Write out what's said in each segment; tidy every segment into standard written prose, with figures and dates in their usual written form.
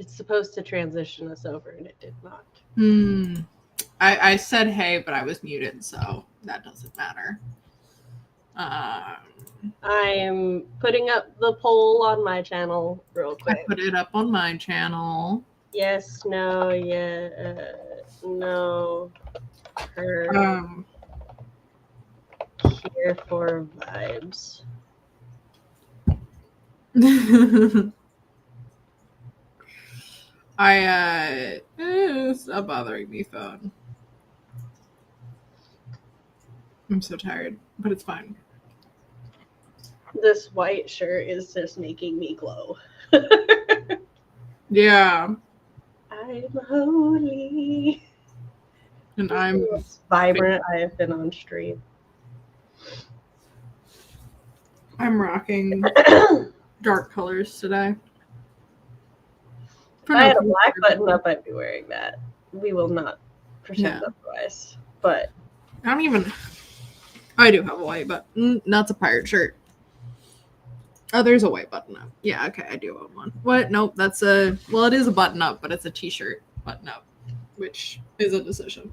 It's supposed to transition us over, and it did not. I said hey, but I was muted, so that doesn't matter. I am putting up the poll on my channel real quick. I put it up on my channel. Yes, no, yeah, no. Her here for vibes. Stop bothering me, phone. I'm so tired, but it's fine. This white shirt is just making me glow. Yeah. I'm holy. And I'm vibrant. I have been on stream. I'm rocking dark colors today. If I had a black button up, I'd be wearing that. We will not pretend otherwise. But I do have a white button. That's a pirate shirt. Oh, there's a white button up. Yeah, okay, I do own one. What? Nope, it is a button up, but it's a t-shirt button up, which is a decision.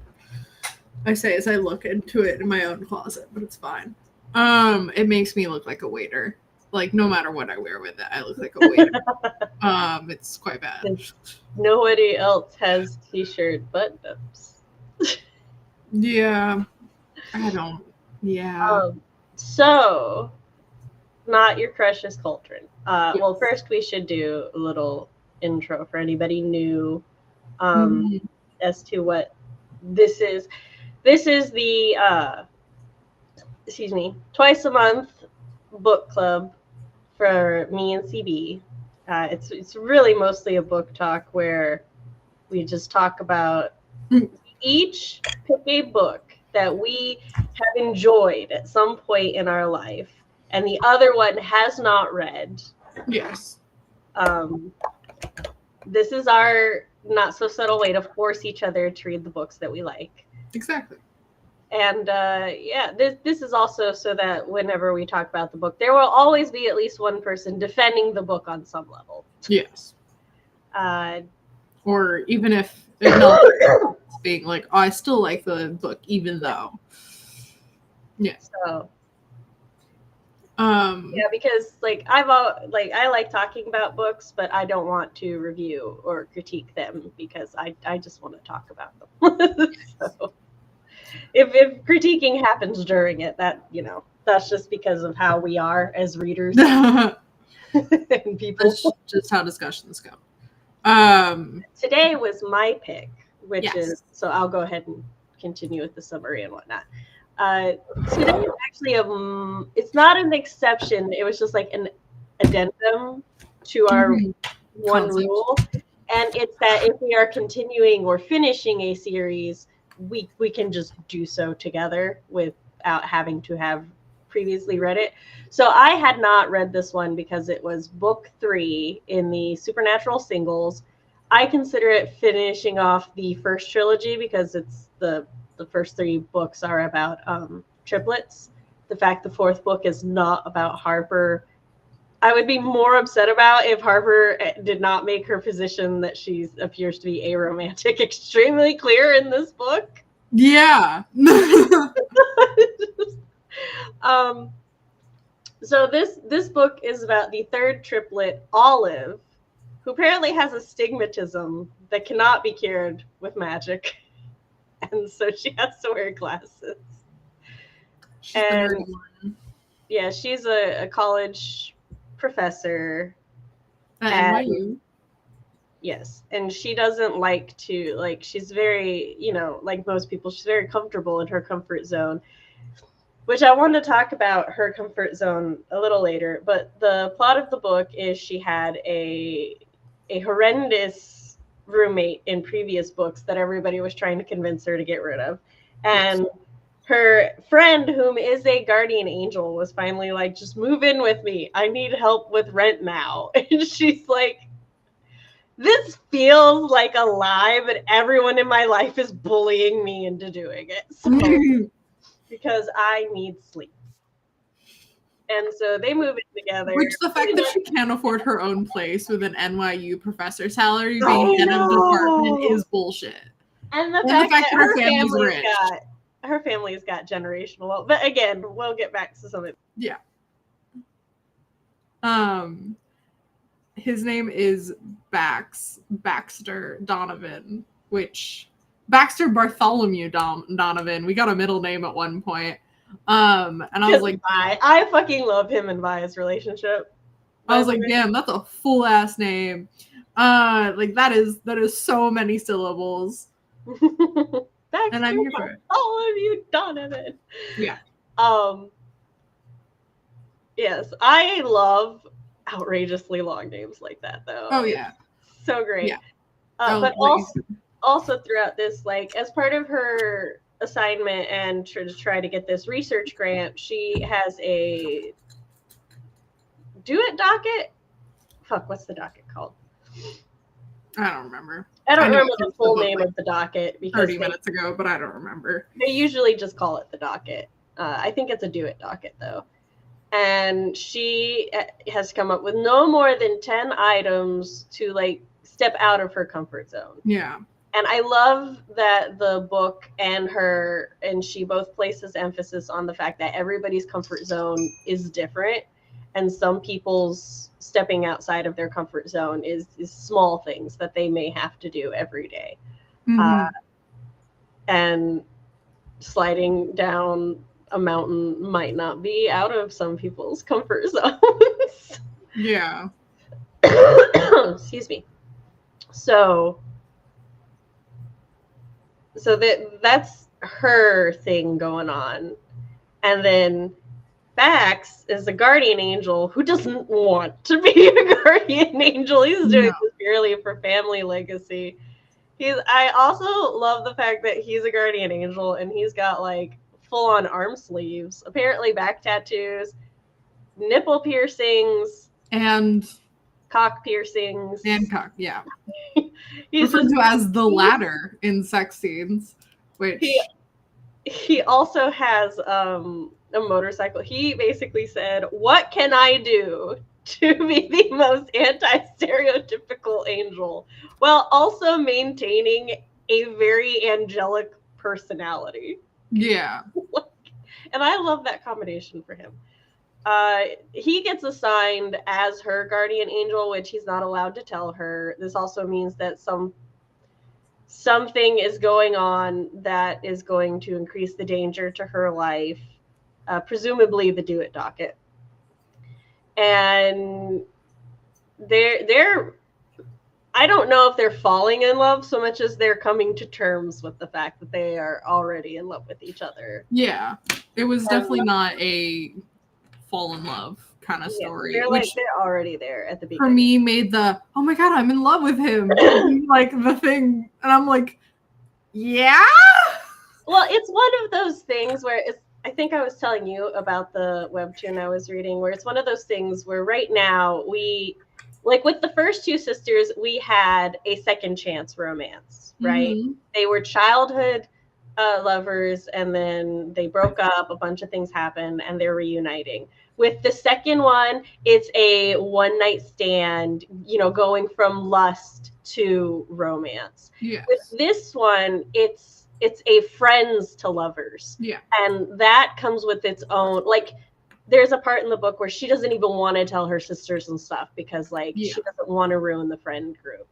I say as I look into it in my own closet, but it's fine. It makes me look like a waiter. Like, no matter what I wear with it, I look like a waiter. It's quite bad. Nobody else has t-shirt button-ups. Yeah. I don't. Yeah. So, not your crush's Cauldron. Yes. Well, first we should do a little intro for anybody new as to what this is. This is the, twice a month book club for me and CB. It's really mostly a book talk where we just talk about each pick a book that we have enjoyed at some point in our life, and the other one has not read. Yes. This is our not so subtle way to force each other to read the books that we like. Exactly. And this is also so that whenever we talk about the book, there will always be at least one person defending the book on some level. Yes. Or even if it's being like, oh, I still like the book, even though. Yeah. So. Yeah, because I like talking about books, but I don't want to review or critique them because I just want to talk about them. So. If critiquing happens during it, that's just because of how we are as readers and people. That's just how discussions go. Today was my pick, which is, so I'll go ahead and continue with the summary and whatnot. Today is actually it's not an exception. It was just like an addendum to our one rule. And it's that if we are continuing or finishing a series, we can just do so together without having to have previously read it. So I had not read this one because it was book 3 in the Supernatural singles. I consider it finishing off the first trilogy because it's the first 3 books are about triplets. The fact the 4th book is not about Harper, I would be more upset about if Harper did not make her position that she appears to be aromantic extremely clear in this book. Yeah. So this book is about the 3rd triplet, Olive, who apparently has astigmatism that cannot be cured with magic. And so she has to wear glasses. And yeah, she's a college professor at NYU. Yes, and she doesn't like to, she's very, like most people, she's very comfortable in her comfort zone, which I want to talk about her comfort zone a little later. But the plot of the book is she had a horrendous roommate in previous books that everybody was trying to convince her to get rid of. And her friend, whom is a guardian angel, was finally like, just move in with me. I need help with rent now. And she's like, this feels like a lie, but everyone in my life is bullying me into doing it. So, because I need sleep. And so they move in together. Which the fact that she can't afford her own place with an NYU professor salary being head of department is bullshit. And the fact that her family's got generational wealth. But again, we'll get back to some of it. Yeah. His name is Baxter Donovan, which Baxter Bartholomew Donovan. We got a middle name at one point. And I was like, I fucking love him and Vi's relationship. I was like, damn, that's a full ass name. Like that is so many syllables. And I'm here for it. All of you, Donovan. Yeah. Yes, I love outrageously long names like that, though. Oh yeah. So great. Yeah. But also throughout this, like as part of her assignment and to try to get this research grant, she has a docket. Fuck, what's the docket called? I don't remember. I don't remember the full name of the docket because 30 minutes ago, but I don't remember. They usually just call it the docket. I think it's a docket though. And she has come up with no more than 10 items to like step out of her comfort zone. Yeah. And I love that the book and she both places emphasis on the fact that everybody's comfort zone is different. And some people's stepping outside of their comfort zone is small things that they may have to do every day. Mm-hmm. And sliding down a mountain might not be out of some people's comfort zones. Yeah. Excuse me. So that's her thing going on. And then Bax is a guardian angel who doesn't want to be a guardian angel. He's doing this purely for family legacy. I also love the fact that he's a guardian angel and he's got like full-on arm sleeves, apparently back tattoos, nipple piercings, and cock piercings. And cock, yeah. He's referred to as the ladder in sex scenes, which he also has a motorcycle. He basically said, "What can I do to be the most anti-stereotypical angel while also maintaining a very angelic personality?" Yeah. And I love that combination for him. He gets assigned as her guardian angel, which he's not allowed to tell her. This also means that something is going on that is going to increase the danger to her life, presumably the do it docket. And they're I don't know if they're falling in love so much as they're coming to terms with the fact that they are already in love with each other. Yeah. It was definitely not a fall in love kind of story. They're already there at the beginning. For me, made the, oh my God, I'm in love with him. Like the thing. And I'm like, yeah. Well, it's one of those things where I think I was telling you about the webtoon I was reading, where it's one of those things where right now like with the first two sisters, we had a second chance romance, right? Mm-hmm. They were childhood lovers, and then they broke up, a bunch of things happened, and they're reuniting. With the second one, it's a one-night stand, going from lust to romance. Yes. With this one, it's a friends to lovers. Yeah. And that comes with its own, like, there's a part in the book where she doesn't even want to tell her sisters and stuff because, she doesn't want to ruin the friend group.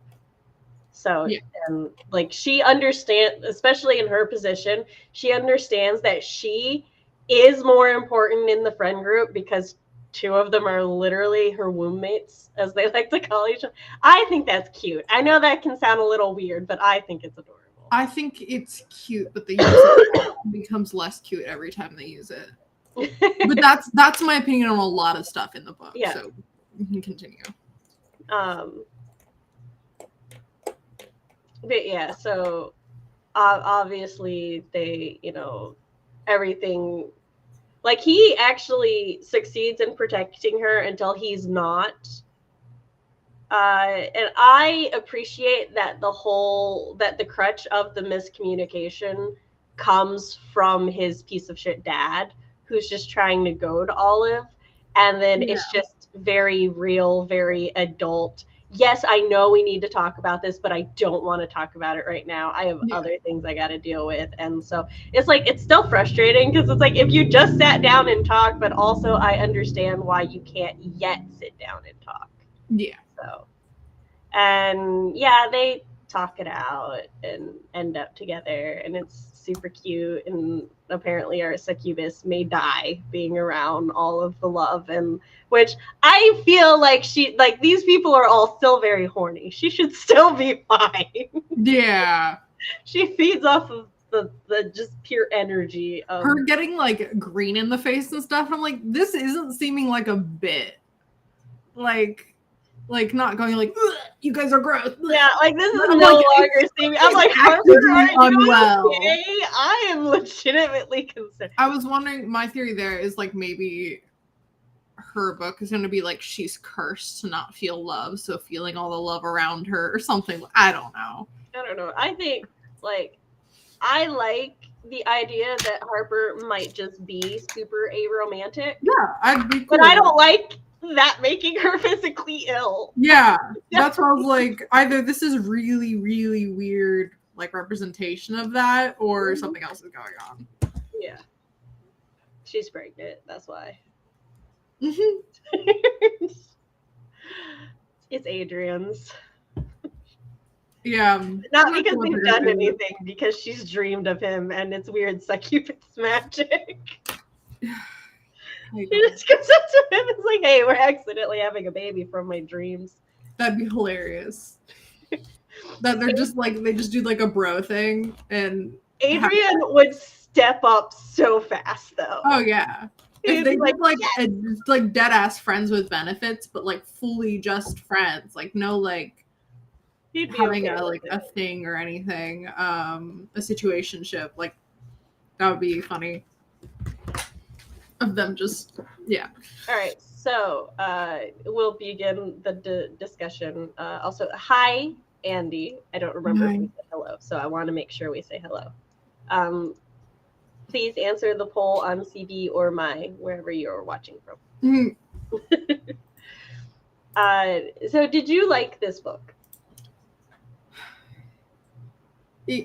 So, and, she understands, especially in her position, she understands that she is more important in the friend group because two of them are literally her womb mates, as they like to call each other. I think that's cute. I know that can sound a little weird, but I think it's adorable. I think it's cute, but the use it becomes less cute every time they use it. But that's my opinion on a lot of stuff in the book. Yeah. So you can continue. But yeah, so obviously they, everything, he actually succeeds in protecting her until he's not. And I appreciate that that the crutch of the miscommunication comes from his piece of shit dad, who's just trying to goad Olive. And then it's just very real, very adult. Yes, I know we need to talk about this, but I don't want to talk about it right now. I have other things I got to deal with. And so it's like, it's still frustrating because it's like, if you just sat down and talked, but also I understand why you can't yet sit down and talk. Yeah. So, and yeah, they talk it out and end up together, and it's super cute. And apparently our succubus may die being around all of the love, and which I feel like these people are all still very horny. She should still be fine. Yeah. She feeds off of the just pure energy of her getting like green in the face and stuff. I'm like, this isn't seeming like a bit. Like not going like, you guys are gross. Yeah, like this is no longer seeming. I'm like, Harper, are you unwell? Okay? I am legitimately concerned. I was wondering, my theory there is like maybe her book is going to be like she's cursed to not feel love, so feeling all the love around her or something. I don't know. I think like I like the idea that Harper might just be super aromantic. Yeah, I'd be cool. But I don't like that making her physically ill. Yeah, that's why I was like, either this is really, really weird, like representation of that, or something else is going on. Yeah, she's pregnant. That's why. It's Adrian's. Yeah, not because they've done anything, because she's dreamed of him, and it's weird succubus magic. She just goes up to him and is like, hey, we're accidentally having a baby from my dreams. That'd be hilarious. That they're just like, they just do like a bro thing. And Adrian would step up so fast, though. Oh, yeah. If they like dead ass friends with benefits, but like fully just friends, like no like having a thing or anything, a situationship, like that would be funny. Of them just, yeah. All right, so we'll begin the discussion. Also, hi, Andy. I don't remember if we said hello, so I want to make sure we say hello. Please answer the poll on CD or wherever you're watching from. So did you like this book?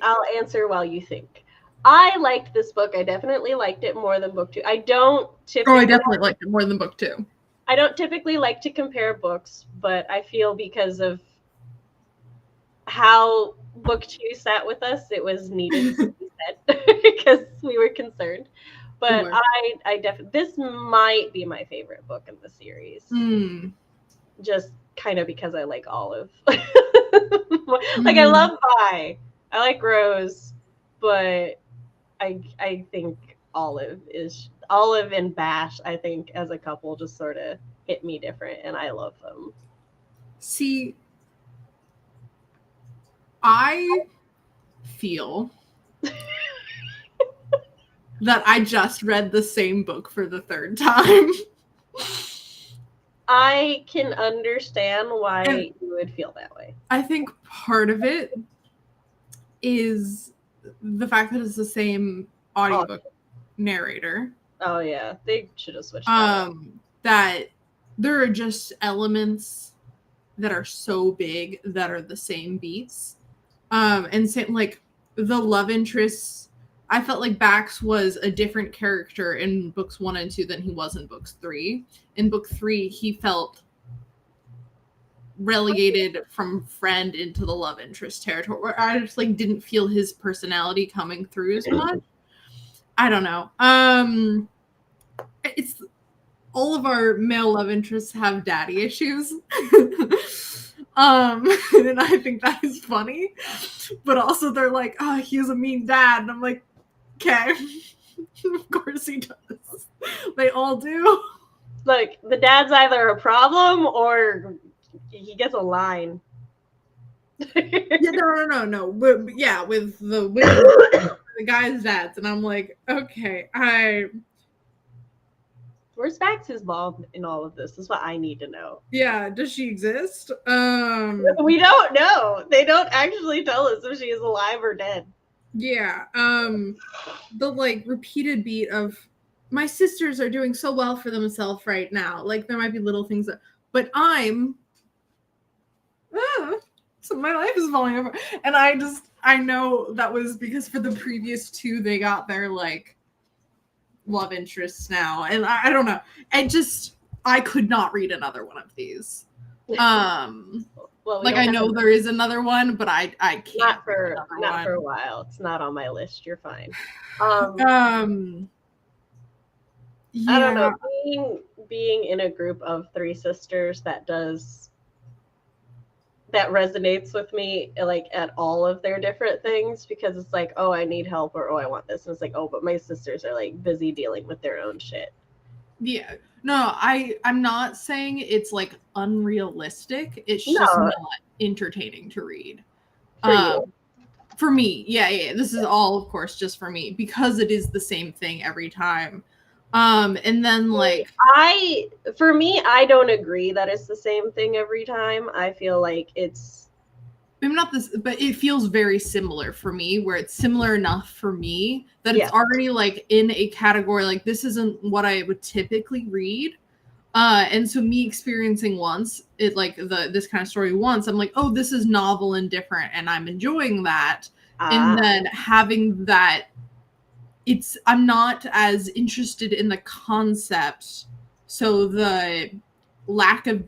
I'll answer while you think. I liked this book. I definitely liked it more than book 2. I definitely liked it more than book 2. I don't typically like to compare books, but I feel because of how book 2 sat with us, it was needed to be said because we were concerned. But I definitely, this might be my favorite book in the series. Just kind of because I like Olive. Like I love Vi. I like Rose, but I think Olive and Bash, I think as a couple just sort of hit me different, and I love them. See, I feel that I just read the same book for the 3rd time. I can understand why you would feel that way. I think part of it is the fact that it's the same audiobook narrator. Oh yeah, they should have switched. That there are just elements that are so big that are the same beats. And same, like the love interests. I felt like Bax was a different character in books 1 and 2 than he was in books 3. In book 3, he felt relegated from friend into the love interest territory, where I just like didn't feel his personality coming through as much. I don't know. It's all of our male love interests have daddy issues. And I think that is funny. But also they're like, oh, he's a mean dad. And I'm like, okay. Of course he does. They all do. Like the dad's either a problem or he gets a line. Yeah, no. But yeah, with the guy's dads, and I'm like, okay, where's Bax's mom in all of this? Is what I need to know. Yeah, does she exist? We don't know. They don't actually tell us if she is alive or dead. Yeah. The like repeated beat of my sisters are doing so well for themselves right now. Like there might be little things but so my life is falling apart. And I know that was because for the previous two, they got their like love interests now. And I don't know. I could not read another one of these. Well, like I know there is another one, but I can't. Not for a while. It's not on my list. You're fine. Yeah. I don't know. Being in a group of three sisters that resonates with me like at all of their different things, because it's like, oh, I need help, or oh, I want this, and it's like, oh, but my sisters are like busy dealing with their own shit. Yeah. No, I'm not saying it's like unrealistic. It's just not entertaining to read. For you. For me, yeah. This is all, of course, just for me, because it is the same thing every time. And then like for me, I don't agree that it's the same thing every time. I feel like it's maybe not this, but it feels very similar for me, where it's similar enough for me that it's already like in a category like this isn't what I would typically read. And so me experiencing this kind of story once, I'm like, oh, this is novel and different, and I'm enjoying that. And then having that, I'm not as interested in the concept. So the lack of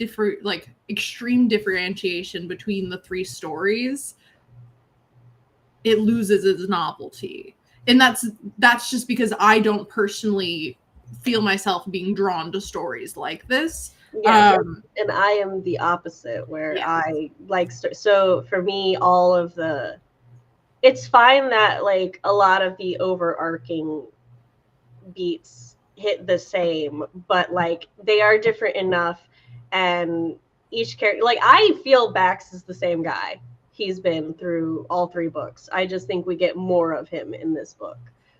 extreme differentiation between the three stories, it loses its novelty. And that's just because I don't personally feel myself being drawn to stories like this. And I am the opposite, where I like, so for me, it's fine that like a lot of the overarching beats hit the same, but like they are different enough, and each character, like I feel Bax is the same guy. He's been through all three books. I just think we get more of him in this book,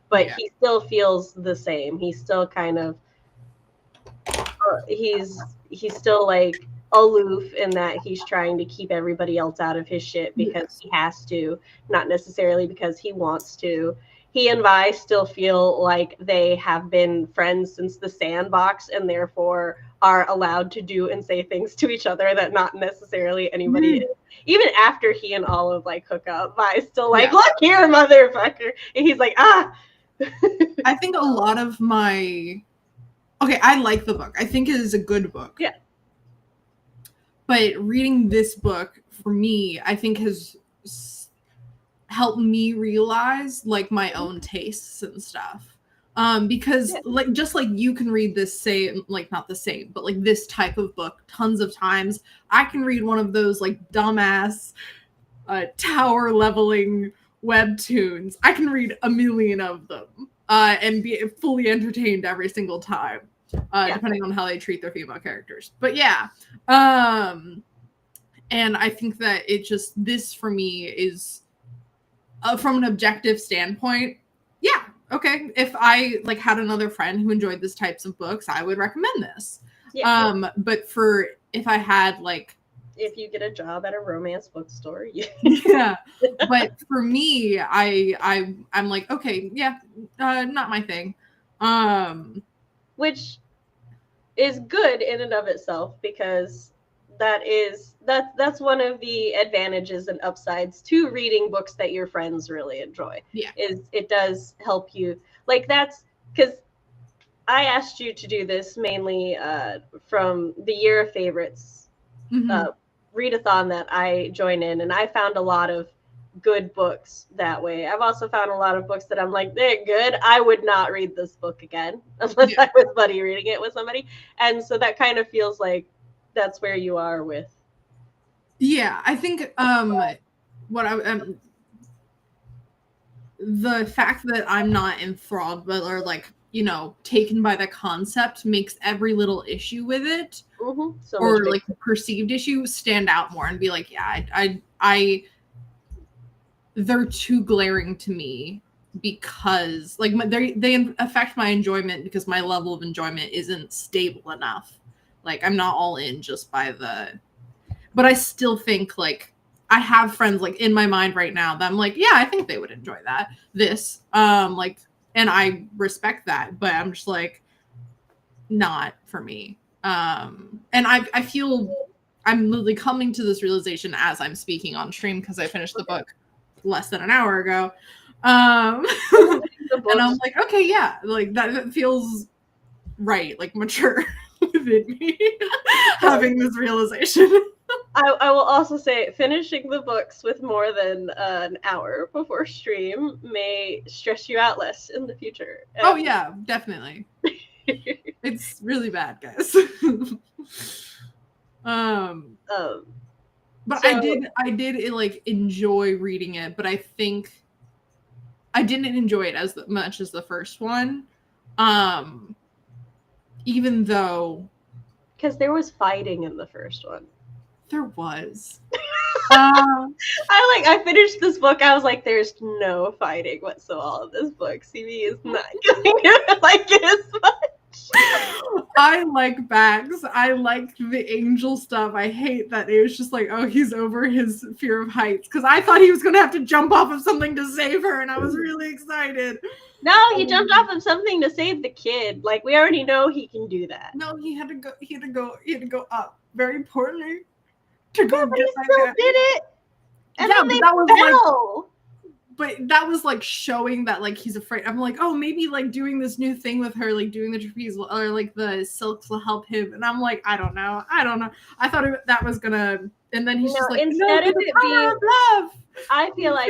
but he still feels the same. He's still kind of he's still like aloof in that he's trying to keep everybody else out of his shit because he has to, not necessarily because he wants to. He and Vi still feel like they have been friends since the sandbox, and therefore are allowed to do and say things to each other that not necessarily anybody is. Even after he and Olive like hook up, Vi's still like, look here, motherfucker. And he's like, I think a lot of I like the book. I think it is a good book. Yeah. But reading this book, for me, I think has helped me realize like my own tastes and stuff. Because like just like you can read this not the same, but like this type of book tons of times. I can read one of those like dumbass tower leveling webtoons. I can read a million of them and be fully entertained every single time. Depending on how they treat their female characters. But and I think that this for me is from an objective standpoint, okay. If I like had another friend who enjoyed these types of books, I would recommend this. But if I had like, if you get a job at a romance bookstore, but for me, I'm like, okay, not my thing. Which is good in and of itself, because that's one of the advantages and upsides to reading books that your friends really enjoy. Is it does help you, like, that's because I asked you to do this mainly from the Year of Favorites readathon that I join in, and I found a lot of good books that way. I've also found a lot of books that I'm like, they're good. I would not read this book again unless I was buddy reading it with somebody. And so that kind of feels like that's where you are with. I think the fact that I'm not enthralled but or like, taken by the concept makes every little issue with it or like perceived issue stand out more and be like, I they're too glaring to me because like they affect my enjoyment because my level of enjoyment isn't stable enough. Like I'm not all in just by but I still think like I have friends like in my mind right now that I'm like, I think they would enjoy this. And I respect that, but I'm just like, not for me. And I feel I'm literally coming to this realization as I'm speaking on stream because I finished the book less than an hour ago. And I'm like, okay, yeah, like that feels right, like mature within me having this realization. I will also say finishing the books with more than an hour before stream may stress you out less in the future. Oh yeah, definitely. It's really bad, guys. But so, I did like enjoy reading it, but I think I didn't enjoy it as much as the first one. Even though because there was fighting in the first one. There was. I finished this book. I was like, there's no fighting whatsoever in this book. CV is not going to like it as much. I like Bags. I liked the angel stuff. I hate that it was just like, oh, he's over his fear of heights. Because I thought he was going to have to jump off of something to save her, and I was really excited. No, he jumped off of something to save the kid. Like, we already know he can do that. No, he had to go up. Very importantly. To go but he still did it. And yeah, then but that was but that was like showing that like he's afraid. I'm like, oh, maybe like doing this new thing with her, like doing the trapeze or like the silks will help him. And I'm like, I don't know. I thought that was gonna. And then he's just like, instead of it being love. I feel like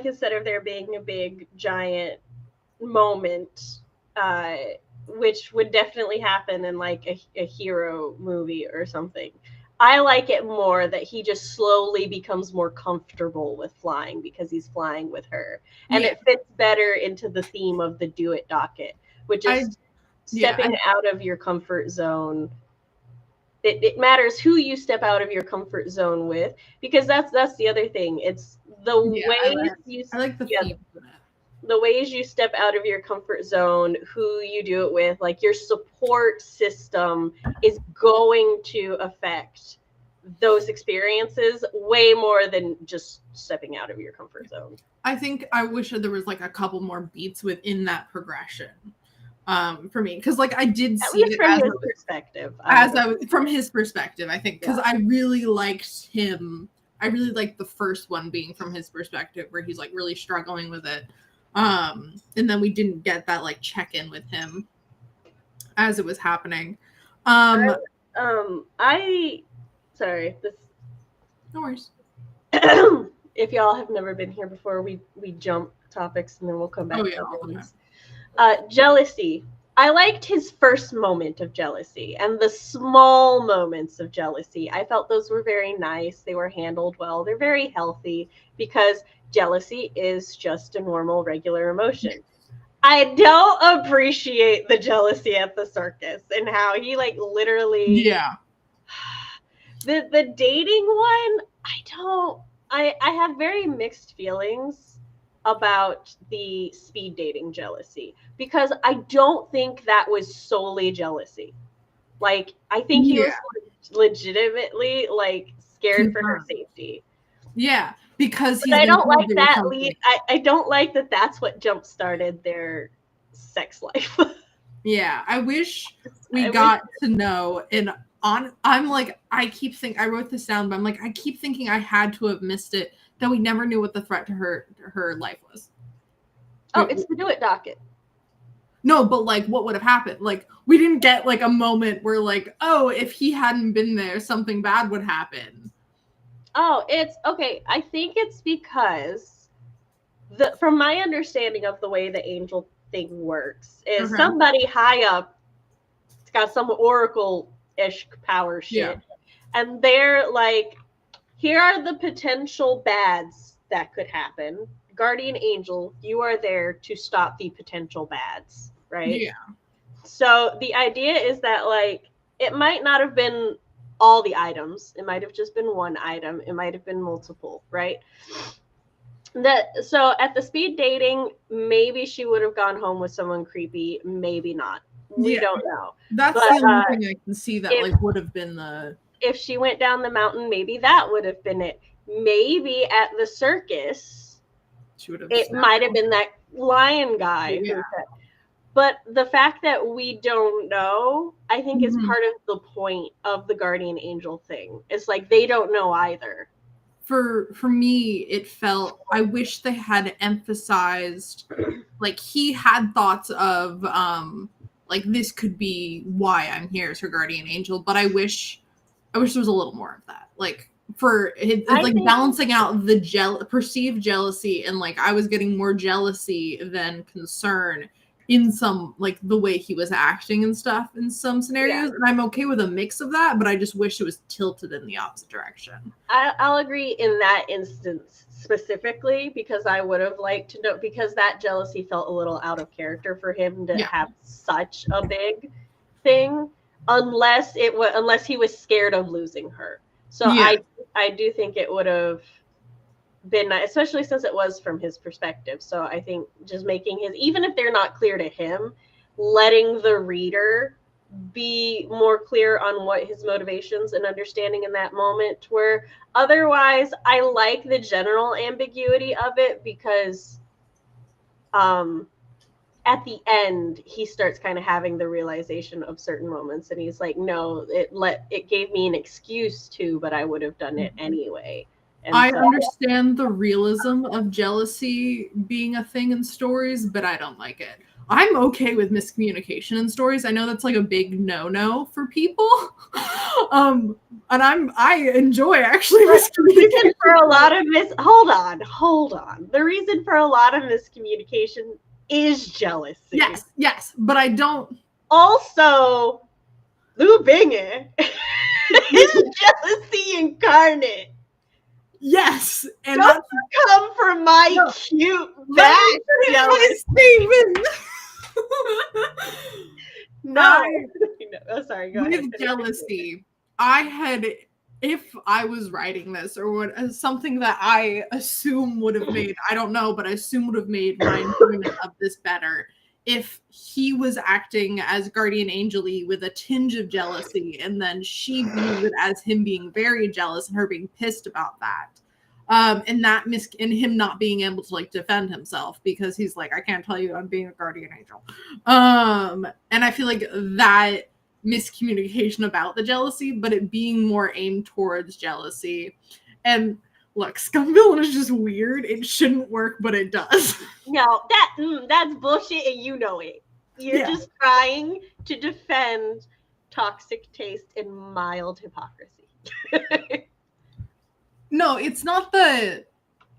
instead of there being a big giant moment, which would definitely happen in like a hero movie or something. I like it more that he just slowly becomes more comfortable with flying because he's flying with her. And it fits better into the theme of the Do It docket, which is stepping out of your comfort zone. It matters who you step out of your comfort zone with, because that's the other thing. It's the ways I like the theme of that. The ways you step out of your comfort zone, who you do it with, like your support system is going to affect those experiences way more than just stepping out of your comfort zone. I think I wish there was like a couple more beats within that progression for me. Because like I did see it from his perspective. From his perspective, I think, because I really liked him. I really liked the first one being from his perspective where he's like really struggling with it. And then we didn't get that like check-in with him as it was happening. No worries. If y'all have never been here before, we jump topics and then we'll come back to other ones. Jealousy. I liked his first moment of jealousy and the small moments of jealousy. I felt those were very nice. They were handled well. They're very healthy because jealousy is just a normal, regular emotion. I don't appreciate the jealousy at the circus and how he like literally. Yeah. The dating one, I have very mixed feelings about the speed dating jealousy because I don't think that was solely jealousy. Like, I think he was legitimately like scared for her safety. Yeah. Because I don't like that lead. I don't like that that's what jump started their sex life. Yeah, I wish we got to know. And I'm like, I wrote this down, but I'm like, I keep thinking I had to have missed it, that we never knew what the threat to her life was. Oh, it's the Do It docket. No, but like, what would have happened? Like, we didn't get like a moment where like, oh, if he hadn't been there, something bad would happen. Oh, it's okay. I think it's because from my understanding of the way the angel thing works is somebody high up, it's got some oracle-ish power shit. And they're like, here are the potential bads that could happen. Guardian angel, you are there to stop the potential bads, right? Yeah. So the idea is that like, it might not have been all the items. It might have just been one item. It might have been multiple, right? So at the speed dating, maybe she would have gone home with someone creepy. Maybe not. We don't know. That's the only thing I can see that like would have been the. If she went down the mountain, maybe that would have been it. Maybe at the circus, she would have. It might have been that lion guy. Yeah. But the fact that we don't know, I think, is part of the point of the guardian angel thing. It's like they don't know either. For me, it felt, I wish they had emphasized, like, he had thoughts of like, this could be why I'm here as her guardian angel, but I wish there was a little more of that, like, for it, like, balancing out the perceived jealousy, and like I was getting more jealousy than concern in some, like, the way he was acting and stuff in some scenarios. And I'm okay with a mix of that, but I just wish it was tilted in the opposite direction. I'll agree in that instance specifically, because I would have liked to know, because that jealousy felt a little out of character for him to have such a big thing, unless he was scared of losing her. So I do think it would have been nice, especially since it was from his perspective. So I think just making his, even if they're not clear to him, letting the reader be more clear on what his motivations and understanding in that moment were. Otherwise, I like the general ambiguity of it, because at the end he starts kind of having the realization of certain moments, and he's like, no, it gave me an excuse to, but I would have done it anyway. And I understand the realism of jealousy being a thing in stories, but I don't like it. I'm okay with miscommunication in stories. I know that's like a big no-no for people. And I enjoy actually miscommunication. For a lot of hold on. The reason for a lot of miscommunication is jealousy. Yes, but I don't. Also, Lu Binge is jealousy incarnate. Yes, and don't come for my cute back statement. No. Oh, sorry, go ahead. With jealousy, if I was writing this, or what, something that I assume would have made, I don't know, but I assume would have made my enjoyment of this better, if he was acting as guardian angel-y with a tinge of jealousy, and then she views it as him being very jealous and her being pissed about that. And him not being able to like defend himself, because he's like, I can't tell you I'm being a guardian angel. And I feel like that miscommunication about the jealousy, but it being more aimed towards jealousy. And look, scum villain is just weird. It shouldn't work, but it does. No, that's bullshit, and you know it. You're just trying to defend toxic taste and mild hypocrisy. No, it's not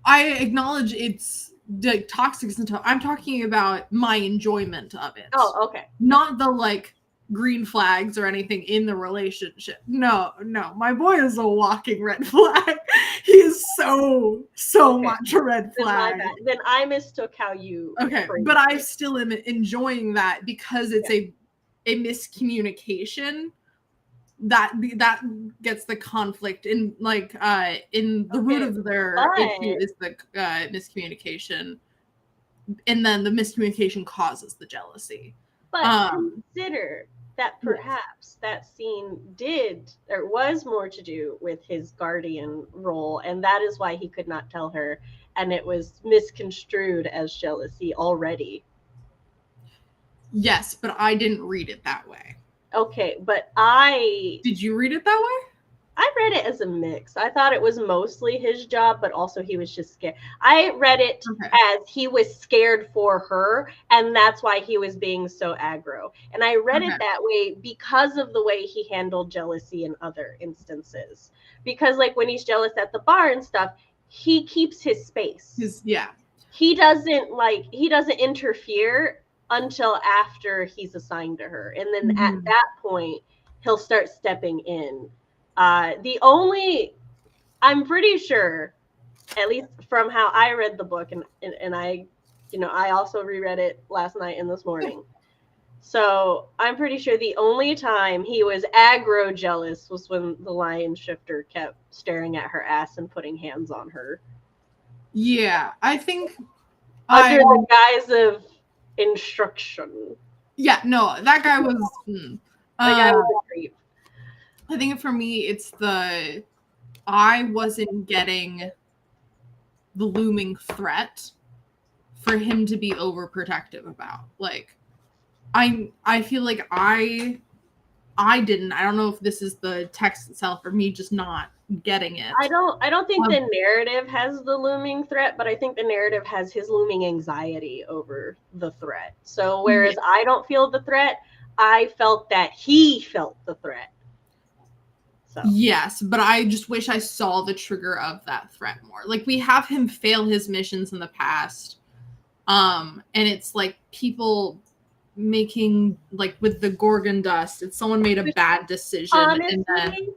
I acknowledge it's the toxic and I'm talking about my enjoyment of it. Oh, okay. Not the like green flags or anything in the relationship. No. My boy is a walking red flag. He is so much a red flag. Then I mistook how you. Okay, but I still am enjoying that, because it's a miscommunication that gets the conflict in, like, in the root of their issue is the miscommunication, and then the miscommunication causes the jealousy. But consider that perhaps that scene was more to do with his guardian role, and that is why he could not tell her, and it was misconstrued as jealousy already. Yes, but I didn't read it that way. Okay, but Did you read it that way? I read it as a mix. I thought it was mostly his job, but also he was just scared. I read it as he was scared for her, and that's why he was being so aggro. And I read it that way because of the way he handled jealousy in other instances. Because, like, when he's jealous at the bar and stuff, he keeps his space. He doesn't interfere until after he's assigned to her. And then at that point, he'll start stepping in. I'm pretty sure, at least from how I read the book, and I also reread it last night and this morning. So I'm pretty sure the only time he was aggro jealous was when the lion shifter kept staring at her ass and putting hands on her. Yeah, I think under the guise of instruction. Yeah, no, that guy was. That guy was a creep. I think for me, it's I wasn't getting the looming threat for him to be overprotective about. Like, I feel like I didn't. I don't know if this is the text itself or me just not getting it. I don't think the narrative has the looming threat, but I think the narrative has his looming anxiety over the threat. So whereas I don't feel the threat, I felt that he felt the threat. So. Yes, but I just wish I saw the trigger of that threat more. Like, we have him fail his missions in the past. And it's like people making, like, with the Gorgon dust, it's someone made a bad decision. Honestly, and then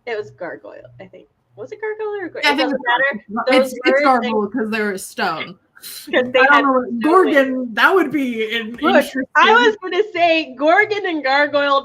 it was Gargoyle, I think. Was it Gargoyle or Gorgon? Yeah, it doesn't matter. It's Gargoyle because they're a stone. They I don't know, Gorgon, that would be an interesting. I was going to say Gorgon and Gargoyle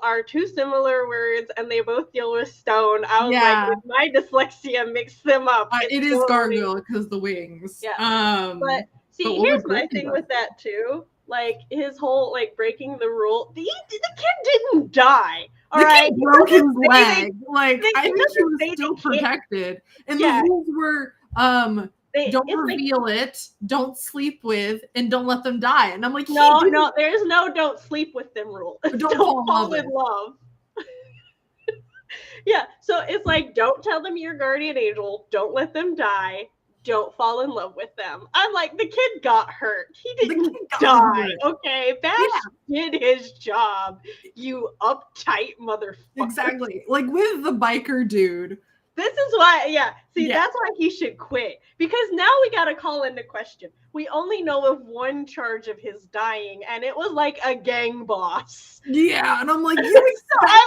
are two similar words, and they both deal with stone. I was like, my dyslexia mixed them up. It is Gargoyle because the wings. Yeah. But see, here's my thing with that too. Like his whole like breaking the rule. The kid didn't die. The kid broke his leg. Like I think he was still protected, and the rules were don't reveal it, don't sleep with, and don't let them die. And I'm like, no, there's no don't sleep with them rule. Don't fall in love. Yeah, so it's like, don't tell them you're guardian angel, don't let them die, don't fall in love with them. I'm like, the kid got hurt. He didn't die. Okay, Bash did his job, you uptight motherfucker. Exactly. Like with the biker dude. This is why, that's why he should quit. Because now we got to call into question. We only know of one charge of his dying, and it was like a gang boss. Yeah, and I'm like, I'm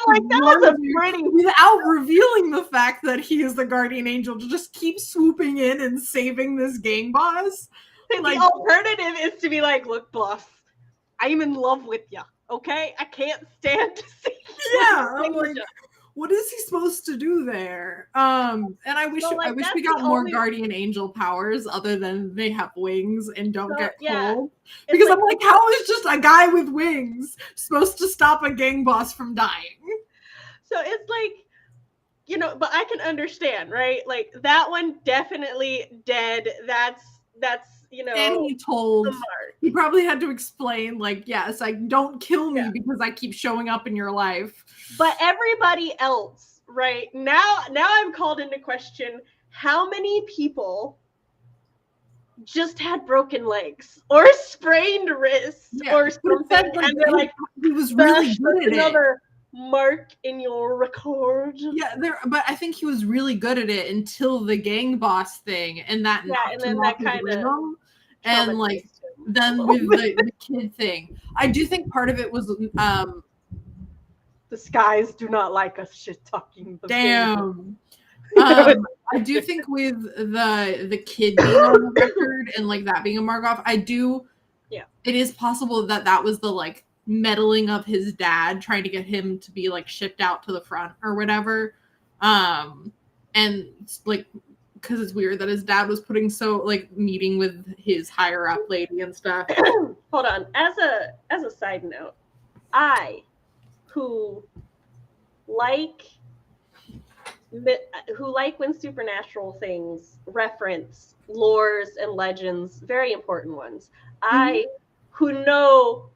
like, that was a pretty... Without revealing the fact that he is the guardian angel, to just keep swooping in and saving this gang boss. Like, the alternative is to be like, look, boss, I'm in love with you, okay? I can't stand to see you. Yeah, I'm like... What is he supposed to do there? And I wish we got more guardian angel powers other than they have wings and don't get cold. Because I'm like, how is just a guy with wings supposed to stop a gang boss from dying? So it's like, but I can understand, right? Like that one definitely dead. That's and he probably had to explain, like, yes, don't kill me because I keep showing up in your life. But everybody else, right? Now I'm called into question how many people just had broken legs or sprained wrists or something, and they're like, he was really good at another mark in your record. Yeah, but I think he was really good at it until the gang boss thing, and that and then that kind of and like then with the kid thing. I do think part of it was the skies do not like us shit talking. Damn. I do think with the kid being on the record and like that being a mark-off, it is possible that was the like meddling of his dad trying to get him to be like shipped out to the front or whatever. And like because it's weird that his dad was putting meeting with his higher up lady and stuff. Hold on. As a side note, I who like when supernatural things reference lores and legends, very important ones. I who know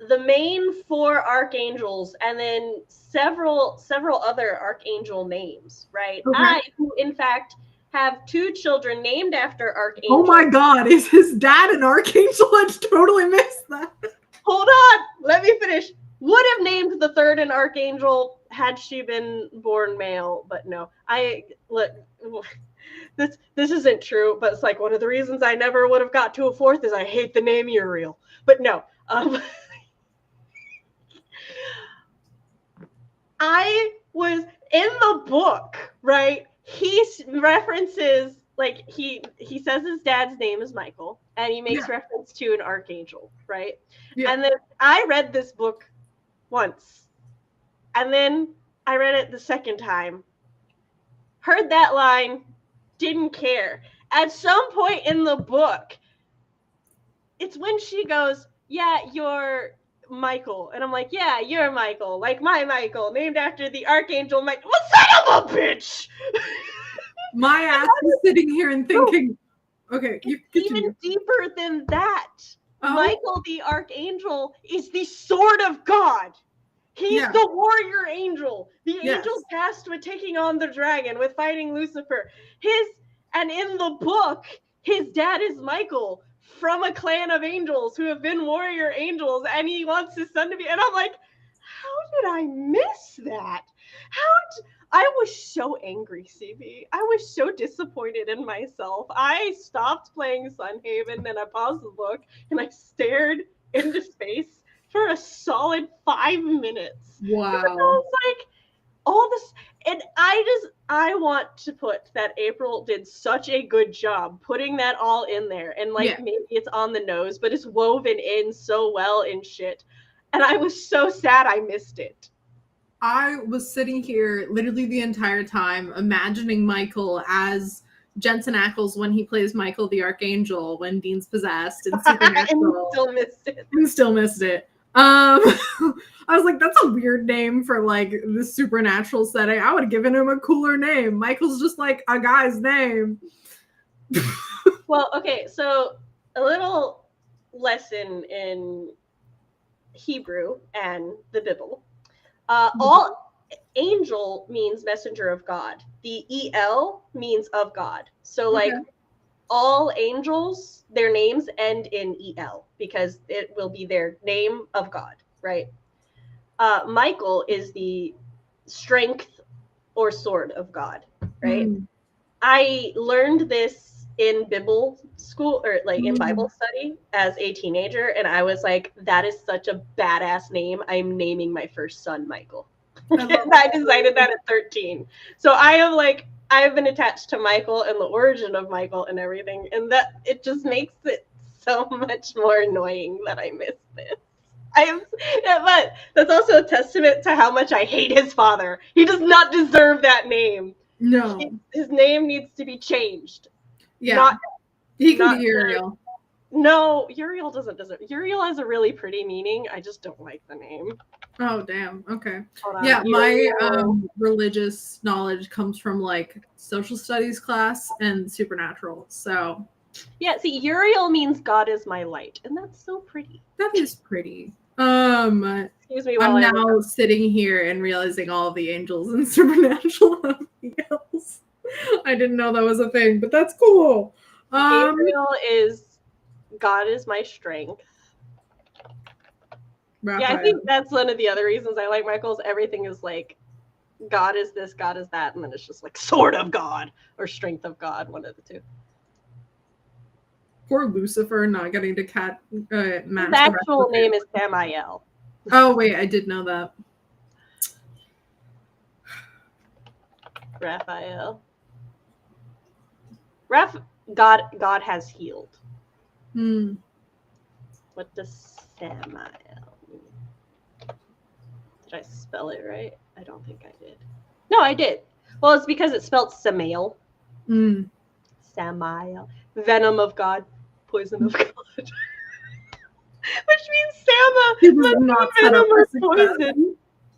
the main 4 archangels and then several other archangel names, right? Okay. I who in fact have 2 children named after archangels. Oh my god, is his dad an archangel? I totally missed that. Hold on, let me finish. Would have named the 3rd an archangel had she been born male, but no. This isn't true, but it's like one of the reasons I never would have got to a 4th is I hate the name Uriel. But no. I was in the book, right? He references, like, he says his dad's name is Michael, and he makes reference to an archangel, right? Yeah. And then I read this book once, and then I read it the second time, heard that line, didn't care. At some point in the book, it's when she goes, yeah, you're Michael. And I'm like, yeah, you're Michael. Like my Michael, named after the archangel Michael. Well, son of a bitch! My ass is sitting here and thinking, okay, even deeper than that. Michael the Archangel is the sword of God. He's the warrior angel. The angel tasked with taking on the dragon, with fighting Lucifer. And in the book, his dad is Michael from a clan of angels who have been warrior angels, and he wants his son to be. And I'm like, how did I miss that? I was so angry, CB. I was so disappointed in myself. I stopped playing Sunhaven and I paused the book and I stared into space for a solid 5 minutes. Wow. I was like, all this, and I want to put that April did such a good job putting that all in there. And maybe it's on the nose, but it's woven in so well and shit. And I was so sad I missed it. I was sitting here literally the entire time imagining Michael as Jensen Ackles when he plays Michael the Archangel when Dean's possessed and Supernatural. And still missed it. I was like, that's a weird name for like the Supernatural setting. I would have given him a cooler name. Michael's just like a guy's name. Well, okay, so a little lesson in Hebrew and the Bible. All angel means messenger of God. The EL means of God. So like all angels, their names end in EL because it will be their name of God, right? Michael is the strength or sword of God, right? I learned this in Bible school or like in Bible study as a teenager, and I was like, that is such a badass name. I'm naming my first son Michael. I decided that at 13. So I've been attached to Michael and the origin of Michael and everything, and that it just makes it so much more annoying that I missed this. But that's also a testament to how much I hate his father. He does not deserve that name. No. His name needs to be changed. Yeah. He can be Uriel. No, Uriel doesn't deserve. Uriel has a really pretty meaning. I just don't like the name. Oh, damn. Okay. Yeah, my religious knowledge comes from like social studies class and Supernatural. So yeah, see, Uriel means God is my light, and that's so pretty. That is pretty. Excuse me while I'm now sitting here and realizing all of the angels in Supernatural have else. I didn't know that was a thing, but that's cool. Gabriel is God is my strength. Raphael. Yeah, I think that's one of the other reasons I like Michael's. Everything is like God is this, God is that, and then it's just like sword of God or strength of God, one of the two. Poor Lucifer not getting to match. His actual name is Samael. Oh wait, I did know that. Raphael. God has healed. What does Samael mean? Did I spell it right? I don't think I did. No, I did. Well, it's because it's spelled Samael. Samael. Venom of God. Poison of God. Which means Sama. Venom or poison.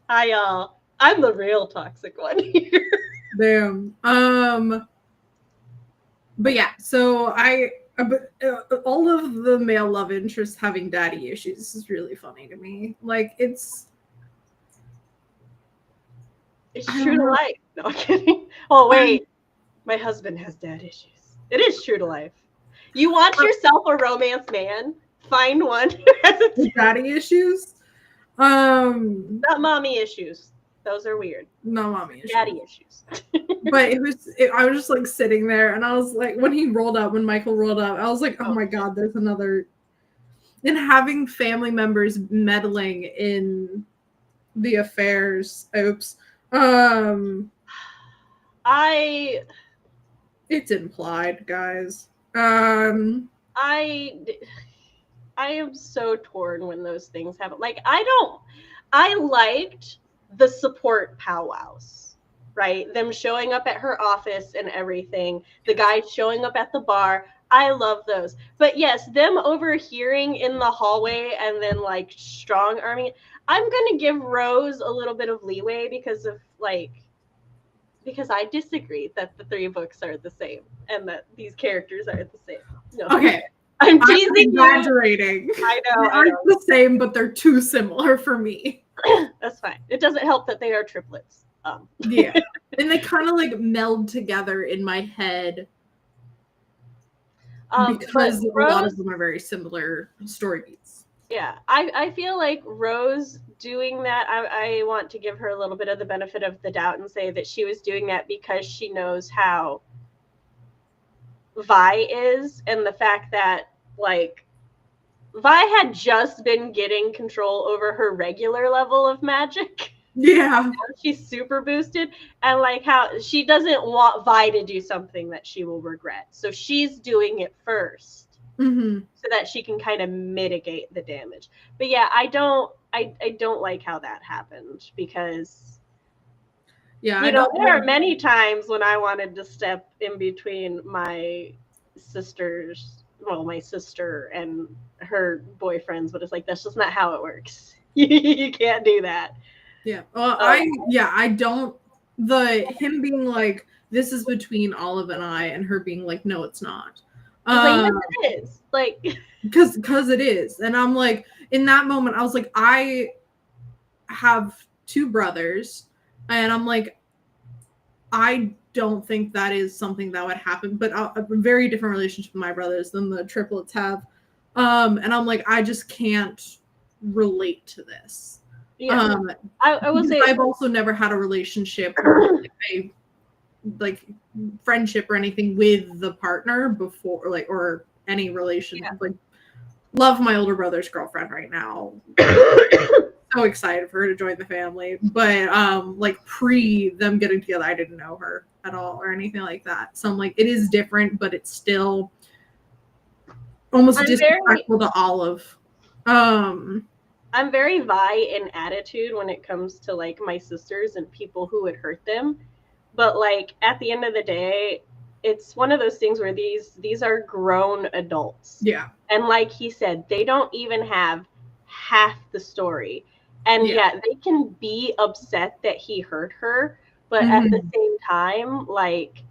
I'm the real toxic one here. Damn. But yeah, so all of the male love interests having daddy issues is really funny to me. Like it's true to life. No, I'm kidding. Oh wait, my husband has dad issues. It is true to life. You want yourself a romance man? Find one who has daddy issues. Not mommy issues. Those are weird. No mommy issues. Daddy issues. But I was just like sitting there, and I was like, when Michael rolled up, I was like, oh my god, there's another. And having family members meddling in the affairs. Oops. It's implied, guys. I am so torn when those things happen. Like I liked the support powwows, right? Them showing up at her office and everything. The guy showing up at the bar. I love those. But yes, them overhearing in the hallway and then like strong arming. I'm going to give Rose a little bit of leeway because I disagree that the 3 books are the same and that these characters are the same. No. Okay. I'm teasing you. Exaggerating. I know. They aren't the same, but they're too similar for me. That's fine. It doesn't help that they are triplets. Yeah. And they kind of like meld together in my head. Because a lot of them are very similar story beats. Yeah, I feel like Rose doing that, I want to give her a little bit of the benefit of the doubt and say that she was doing that because she knows how Vi is, and the fact that, like, Vi had just been getting control over her regular level of magic. Yeah. She's super boosted, and like how she doesn't want Vi to do something that she will regret. So she's doing it first so that she can kind of mitigate the damage. But yeah, I don't like how that happened because there are many times when I wanted to step in between my sister and her boyfriends, but it's like that's just not how it works. You can't do that. Yeah. Well, him being like, this is between Olive and I, and her being like, no, it's not. Yes, it is. Like, because it is. And I'm like, in that moment, I was like, I have 2 brothers, and I'm like, I don't think that is something that would happen, but a very different relationship with my brothers than the triplets have. And I'm like, I just can't relate to this. Yeah. I will say I've also never had a relationship or like friendship or anything with the partner before, like, or any relationship. Yeah. Like, love my older brother's girlfriend right now. So excited for her to join the family, but like pre them getting together, I didn't know her at all or anything like that. So I'm like, it is different, but it's still almost disrespectful to Olive. I'm very Vi in attitude when it comes to like my sisters and people who would hurt them. But like at the end of the day, it's one of those things where these are grown adults. Yeah. And like he said, they don't even have half the story. And yeah, they can be upset that he hurt her, but at the same time, like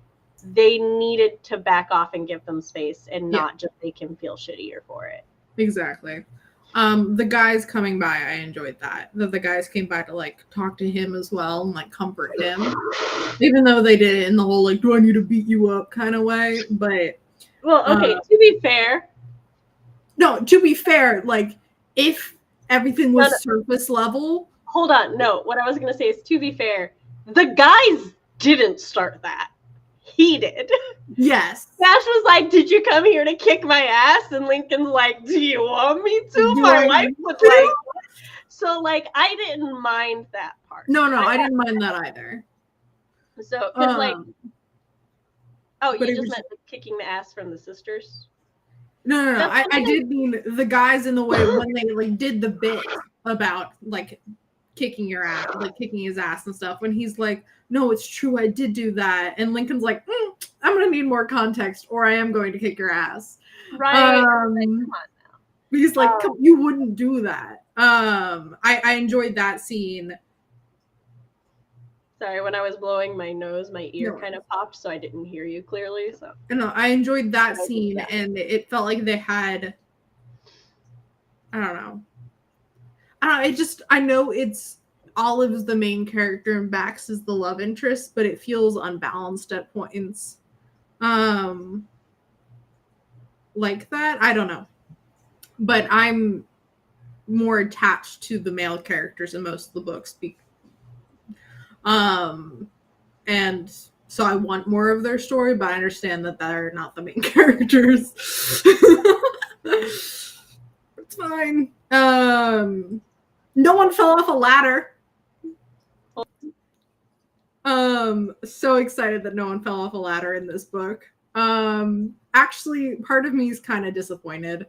they needed to back off and give them space and not just make him feel shittier for it. Exactly. The guys coming by, I enjoyed that the guys came by to like talk to him as well and like comfort him, even though they did it in the whole like, do I need to beat you up kind of way. But well, okay, to be fair, like if everything was surface level. Hold on, no, what I was gonna say is, to be fair, the guys didn't start that. He did. Yes. Dash was like, did you come here to kick my ass? And Lincoln's like, do you want me to? My wife was like, so like, I didn't mind that part. No, I didn't mind that either. So, because like, you just meant kicking the ass from the sisters? No. I did mean the guys in the way when they like did the bit about like kicking your ass, like kicking his ass and stuff. When he's like, no, it's true, I did do that. And Lincoln's like, I'm going to need more context or I am going to kick your ass. Right. Like, come on now. He's like, you wouldn't do that. I enjoyed that scene. Sorry, when I was blowing my nose, my ear kind of popped, so I didn't hear you clearly. So no, I enjoyed that scene, and it felt like they had, I don't know. I know it's Olive's the main character and Bax is the love interest, but it feels unbalanced at points. Like that, I don't know. But I'm more attached to the male characters in most of the books. And so I want more of their story, but I understand that they're not the main characters. It's fine. No one fell off a ladder. So excited that no one fell off a ladder in this book. Actually, part of me is kind of disappointed.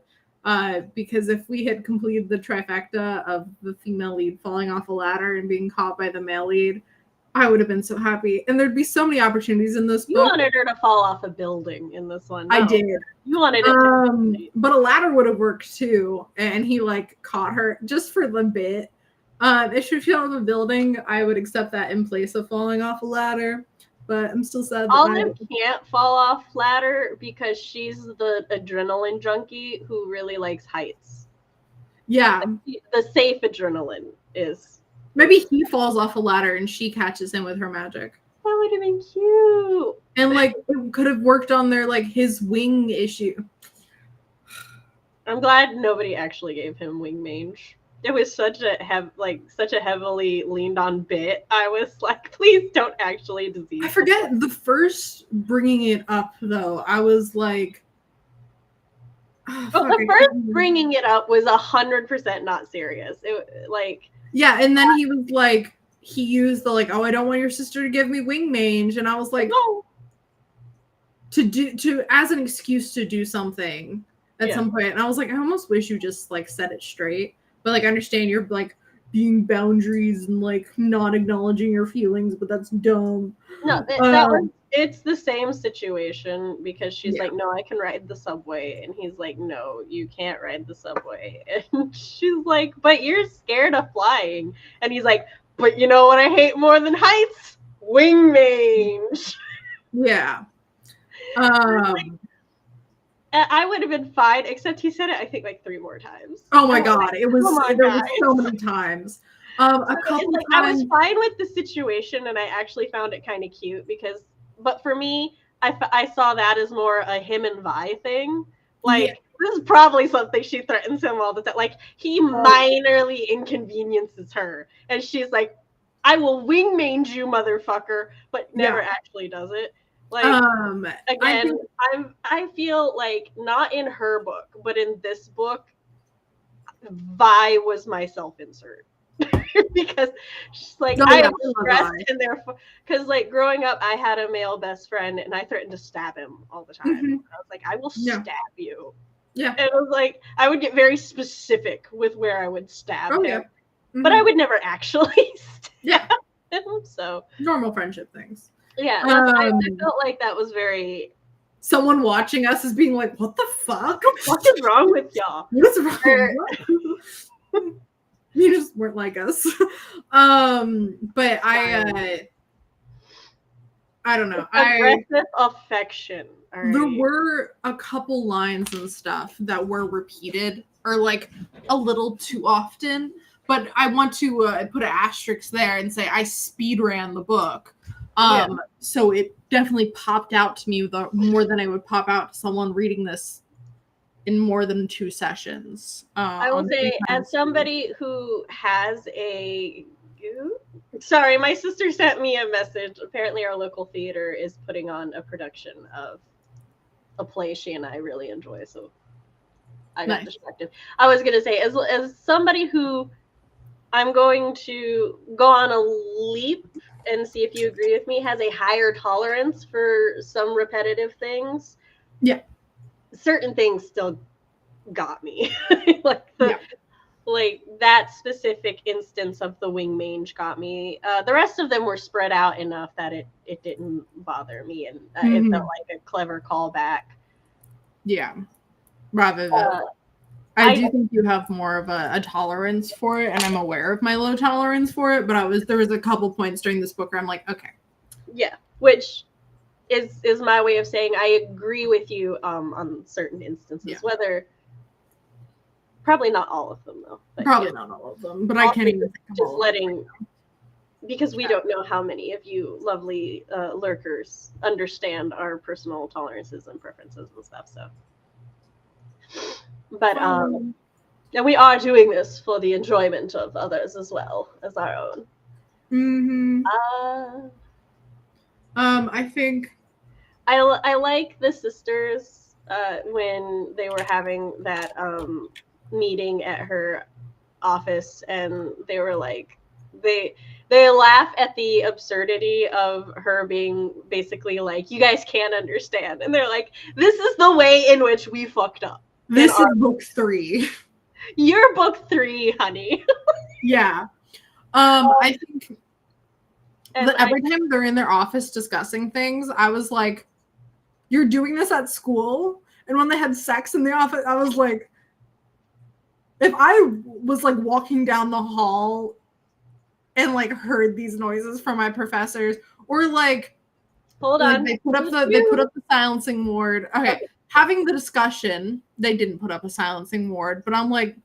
Because if we had completed the trifecta of the female lead falling off a ladder and being caught by the male lead, I would have been so happy. And there'd be so many opportunities in this book. You wanted her to fall off a building in this one. No. I did. You wanted it to. But a ladder would have worked too. And he like caught her just for the bit. If she fell off a building, I would accept that in place of falling off a ladder. But I'm still sad that Olive can't fall off ladder because she's the adrenaline junkie who really likes heights. Yeah. Like, the safe adrenaline is. Maybe he falls off a ladder and she catches him with her magic. That would have been cute. And like it could have worked on their like his wing issue. I'm glad nobody actually gave him wing mange. It was such a heavily leaned on bit. I was like, please don't actually disease. I forget the first bringing it up though. I was like, the first bringing it up was 100% not serious. It like yeah, and then he was like, he used the like, oh, I don't want your sister to give me wing mange, and I was like, no. to as an excuse to do something at some point, and I was like, I almost wish you just like set it straight. But like, I understand you're like being boundaries and like not acknowledging your feelings, but that's dumb. No, it's the same situation because she's like, no, I can ride the subway, and he's like, no, you can't ride the subway, and she's like, but you're scared of flying, and he's like, but you know what I hate more than heights? Wing mange. Yeah. I would have been fine, except he said it, I think, like 3 more times. Oh my god, it was there was so many times. A couple times. I was fine with the situation, and I actually found it kind of cute but for me, I saw that as more a him and Vi thing. Like, this is probably something she threatens him all the time. Like, he minorly inconveniences her, and she's like, I will wing mange you, motherfucker, but never actually does it. Like, again, I feel like not in her book, but in this book, Vi was my self-insert. Because she's like, I am stressed, and therefore, because like growing up, I had a male best friend, and I threatened to stab him all the time. I was like, I will stab you. Yeah. And it was like, I would get very specific with where I would stab him, but I would never actually stab him. So normal friendship things. Yeah, I felt like that was very. Someone watching us is being like, "What the fuck? What is wrong with y'all? What is wrong?" You just weren't like us. But I don't know. Aggressive affection. Right. There were a couple lines and stuff that were repeated or like a little too often. But I want to put an asterisk there and say I speed ran the book. So it definitely popped out to me more than I would pop out to someone reading this in more than 2 sessions. I will say, as somebody who has sorry, my sister sent me a message. Apparently our local theater is putting on a production of a play she and I really enjoy, so I got distracted. I was going to say, as somebody who I'm going to go on a leap and see if you agree with me, has a higher tolerance for some repetitive things. Yeah. Certain things still got me. Like that specific instance of the wing mange got me. The rest of them were spread out enough that it didn't bother me, and it felt like a clever callback. Yeah. Rather than I do think you have more of a tolerance for it, and I'm aware of my low tolerance for it, but there was a couple points during this book where I'm like, okay. Yeah, which is my way of saying I agree with you on certain instances, whether probably not all of them though. Probably not all of them, but I can't even think of just letting because we don't know how many of you lovely lurkers understand our personal tolerances and preferences and stuff. So, but and we are doing this for the enjoyment of others as well as our own. I think I like the sisters when they were having that meeting at her office, and they were like they laugh at the absurdity of her being basically like, you guys can't understand, and they're like, this is the way in which we fucked up. This is book 3. You're book 3, honey. Yeah. I think every time they're in their office discussing things, I was like, you're doing this at school? And when they had sex in the office, I was like, if I was like walking down the hall and like heard these noises from my professors, or like Hold on. They put up the silencing ward. Okay. Having the discussion, they didn't put up a silencing ward, but I'm like,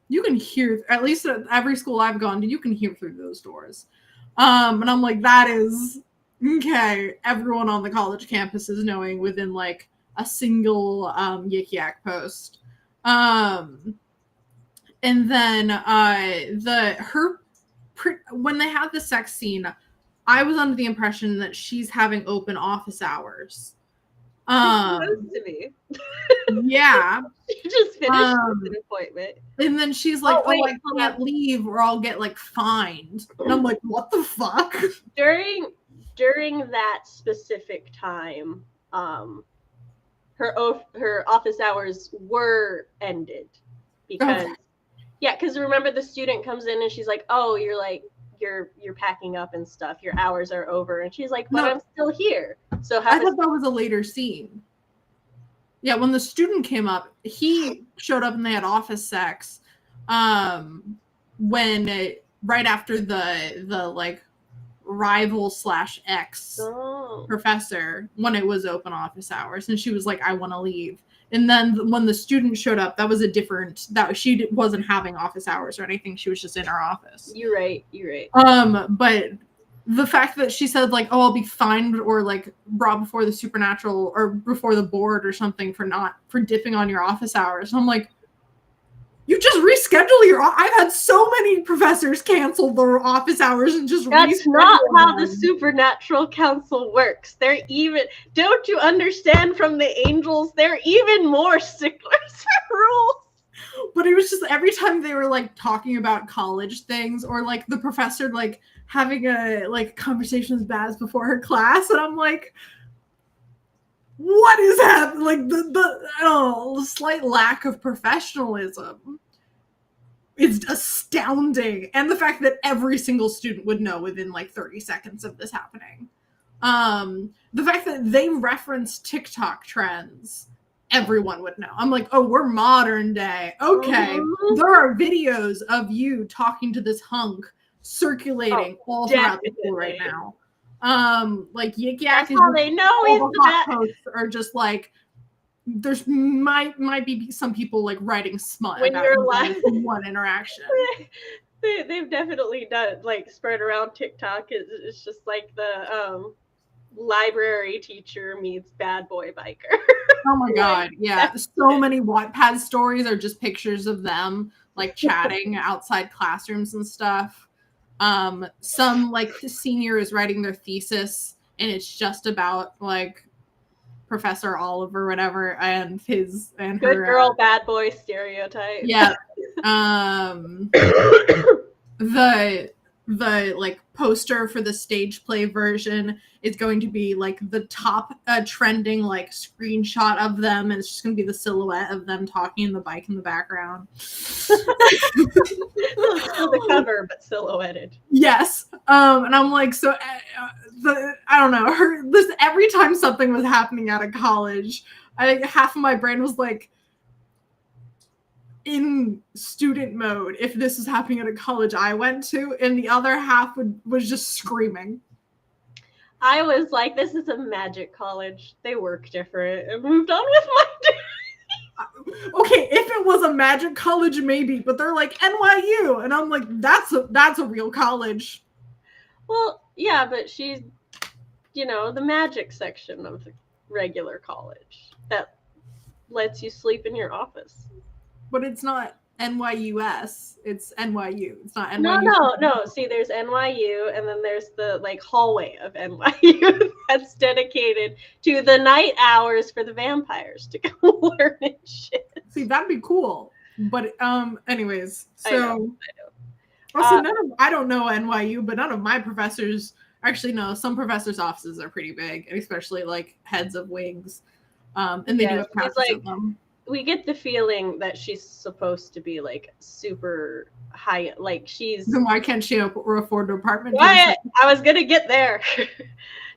you can hear, at least at every school I've gone to, you can hear through those doors. And I'm like, that is okay. Everyone on the college campus is knowing within like a single Yik Yak post. And then when they had the sex scene, I was under the impression that she's having open office hours. Supposed to be. Yeah. She just finished an appointment. And then she's like, I can't leave or I'll get like fined. And I'm like, what the fuck? During that specific time, her office hours were ended because because remember the student comes in and she's like, oh, you're packing up and stuff, your hours are over, and she's like, but I'm still here. So I thought that was a later scene. Yeah, when the student came up, he showed up and they had office sex. Right after the like rival / ex professor, when it was open office hours, and she was like, I want to leave. And then when the student showed up, that was that she wasn't having office hours or anything. She was just in her office. You're right. But the fact that she said like, oh, I'll be fined or like brought before the supernatural or before the board or something for dipping on your office hours. And I'm like, you just reschedule I've had so many professors cancel their office hours and just That's not how the supernatural council works. Don't you understand from the angels? They're even more sticklers for rules. But it was just every time they were like talking about college things or like the professor like having a like conversation with Baz before her class, and I'm like, what is happening? Like the slight lack of professionalism. It's astounding. And the fact that every single student would know within like 30 seconds of this happening. The fact that they reference TikTok trends, everyone would know. I'm like, oh, we're modern day. Okay. There are videos of you talking to this hunk circulating all throughout the school right now. Like Yik Yak That's how they know he's the best. Posts are just like, there's might be some people like writing smut when about you're live one interaction. They've definitely done like spread around TikTok. It's just like the library teacher meets bad boy biker. Oh my god, yeah. So many Wattpad stories are just pictures of them like chatting outside classrooms and stuff. Some like the senior is writing their thesis and it's just about like Professor Oliver, whatever, and his and good her girl, bad boy stereotype. Yeah. The like poster for the stage play version is going to be like the top trending like screenshot of them, and it's just going to be the silhouette of them talking in the bike in the background. The cover, but silhouetted. Yes. And I'm like, so I don't know. Every time something was happening out of college, half of my brain was like in student mode if this was happening at a college I went to, and the other half was just screaming. I was like, this is a magic college. They work different, and moved on with my day. Okay, if it was a magic college, maybe, but they're like NYU, and I'm like, that's a real college. Well, yeah, but she's, the magic section of the regular college that lets you sleep in your office. But it's not NYUS. It's NYU. It's not NYU. No. See, there's NYU, and then there's the like hallway of NYU that's dedicated to the night hours for the vampires to go learn and shit. See, that'd be cool. But anyways, so I know. Also, I don't know NYU, but none of my professors actually know. Some professors' offices are pretty big, especially like heads of wings, and they do have classes of them. We get the feeling that she's supposed to be like super high, like she's. Then why can't she afford an apartment? I was gonna get there.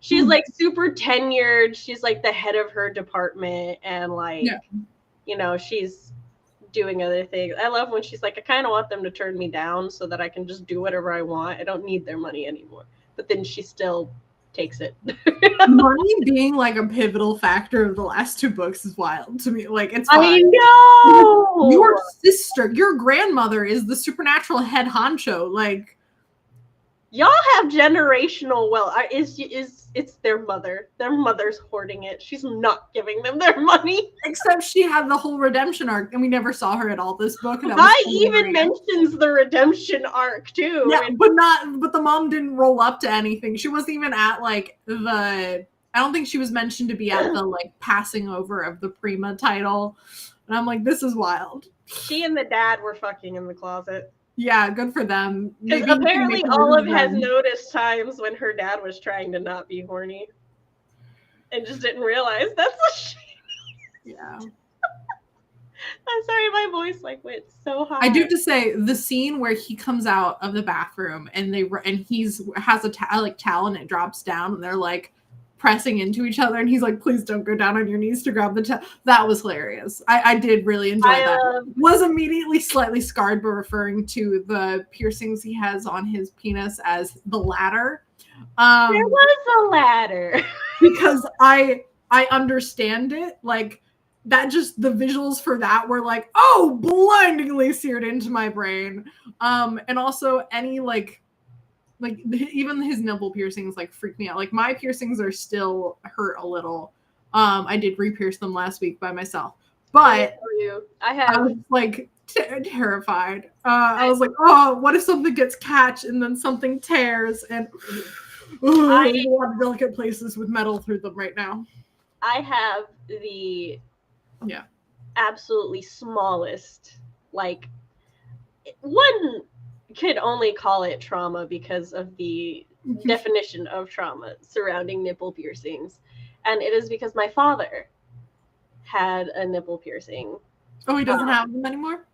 She's like super tenured. She's like the head of her department, and like, she's doing other things. I love when she's like, I kind of want them to turn me down so that I can just do whatever I want. I don't need their money anymore. But then she still takes it. Money being like a pivotal factor of the last 2 books is wild to me. Like, it's fine. I know. Your sister, your grandmother is the supernatural head honcho. Like, y'all have generational wealth. It's their mother. Their mother's hoarding it. She's not giving them their money. Except she had the whole redemption arc, and we never saw her at all this book. I even mentions the redemption arc too. Yeah, but the mom didn't roll up to anything. She wasn't even at like I don't think she was mentioned to be at the like passing over of the Prima title. And I'm like, this is wild. She and the dad were fucking in the closet. Yeah, good for them. Because apparently Olive has noticed times when her dad was trying to not be horny. And just didn't realize. That's a shame. Yeah. I'm sorry, my voice like went so high. I do have to say, the scene where he comes out of the bathroom and he's has a towel and it drops down and they're like pressing into each other and he's like, please don't go down on your knees to grab the towel. That was hilarious. I did really enjoy that. Was immediately slightly scarred by referring to the piercings he has on his penis as the ladder. There was a ladder. Because I understand it. Like, that just, the visuals for that were like, oh, blindingly seared into my brain. And also any like even his nipple piercings like freak me out. Like, my piercings are still hurt a little. I did re-pierce them last week by myself, but I was like terrified. I was like, oh, what if something gets catch and then something tears? And there's a lot of delicate places with metal through them right now. I have the absolutely smallest, like, one could only call it trauma because of the definition of trauma surrounding nipple piercings. And it is because my father had a nipple piercing. Oh, he doesn't have them anymore?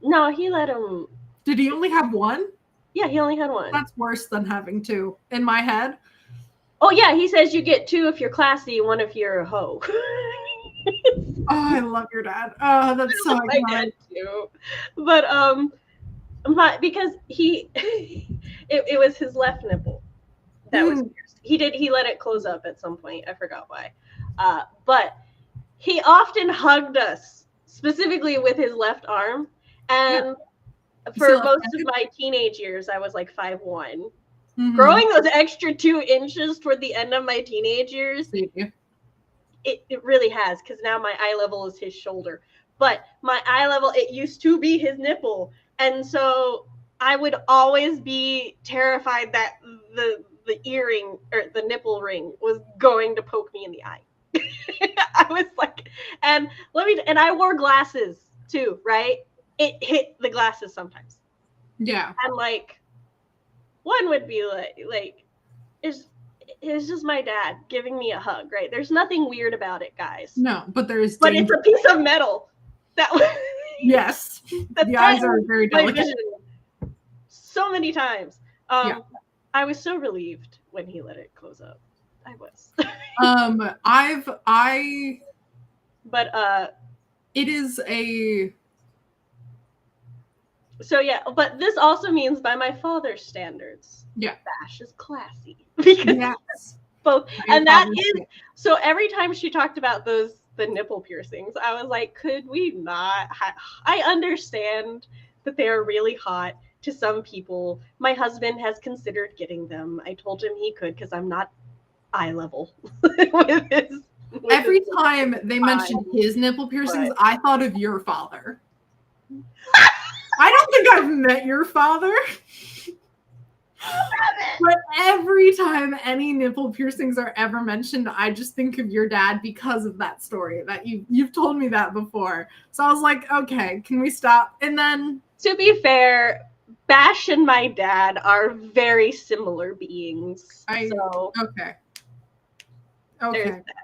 No, he let him. Did he only have one? Yeah, he only had one. That's worse than having 2 in my head. Oh, yeah, he says you get 2 if you're classy, 1 if you're a hoe. Oh, I love your dad. Oh, that's so my dad too. But because it was his left nipple that was pierced. He let it close up at some point. I forgot why. But he often hugged us, specifically with his left arm. And for most of my teenage years, I was like 5'1". Mm-hmm. Growing those extra 2 inches toward the end of my teenage years, it really has, because now my eye level is his shoulder. But my eye level, it used to be his nipple. And so I would always be terrified that the earring or the nipple ring was going to poke me in the eye. I was like, and I wore glasses too, right? It hit the glasses sometimes. Yeah. And like, one would be like, it's just my dad giving me a hug, right? There's nothing weird about it, guys. No, but there's But it's a piece of metal. That was yes. The eyes are very delicate. So many times. I was so relieved when he let it close up. I was. It is a. So yeah, but this also means by my father's standards, Bash is classy because both, and that is so. Every time she talked about the nipple piercings, I was like, could we not? I understand that they are really hot to some people. My husband has considered getting them. I told him he could because I'm not eye level with his. Every time they mentioned his nipple piercings, I thought of your father. I don't think I've met your father. But every time any nipple piercings are ever mentioned, I just think of your dad because of that story. That you've told me that before. So I was like, okay, can we stop? And then, to be fair, Bash and my dad are very similar beings. Okay.